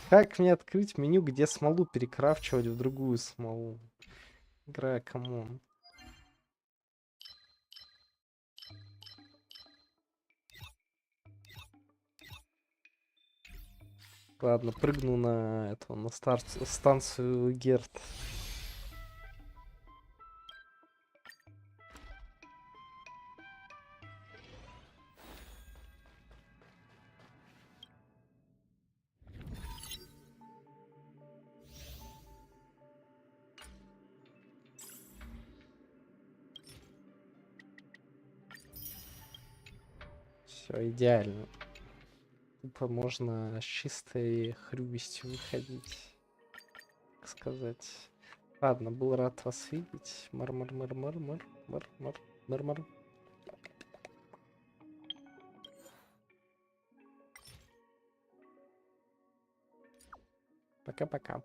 Как мне открыть меню, где смолу перекрафчивать в другую смолу? Игра, камон. Ладно, прыгну на эту, на станцию Герт. Все идеально. Тупо можно с чистой хрювостью выходить, так сказать. Ладно, был рад вас видеть. Мар-мар-мар-мар-мар-мар-мар-мар. Пока-пока.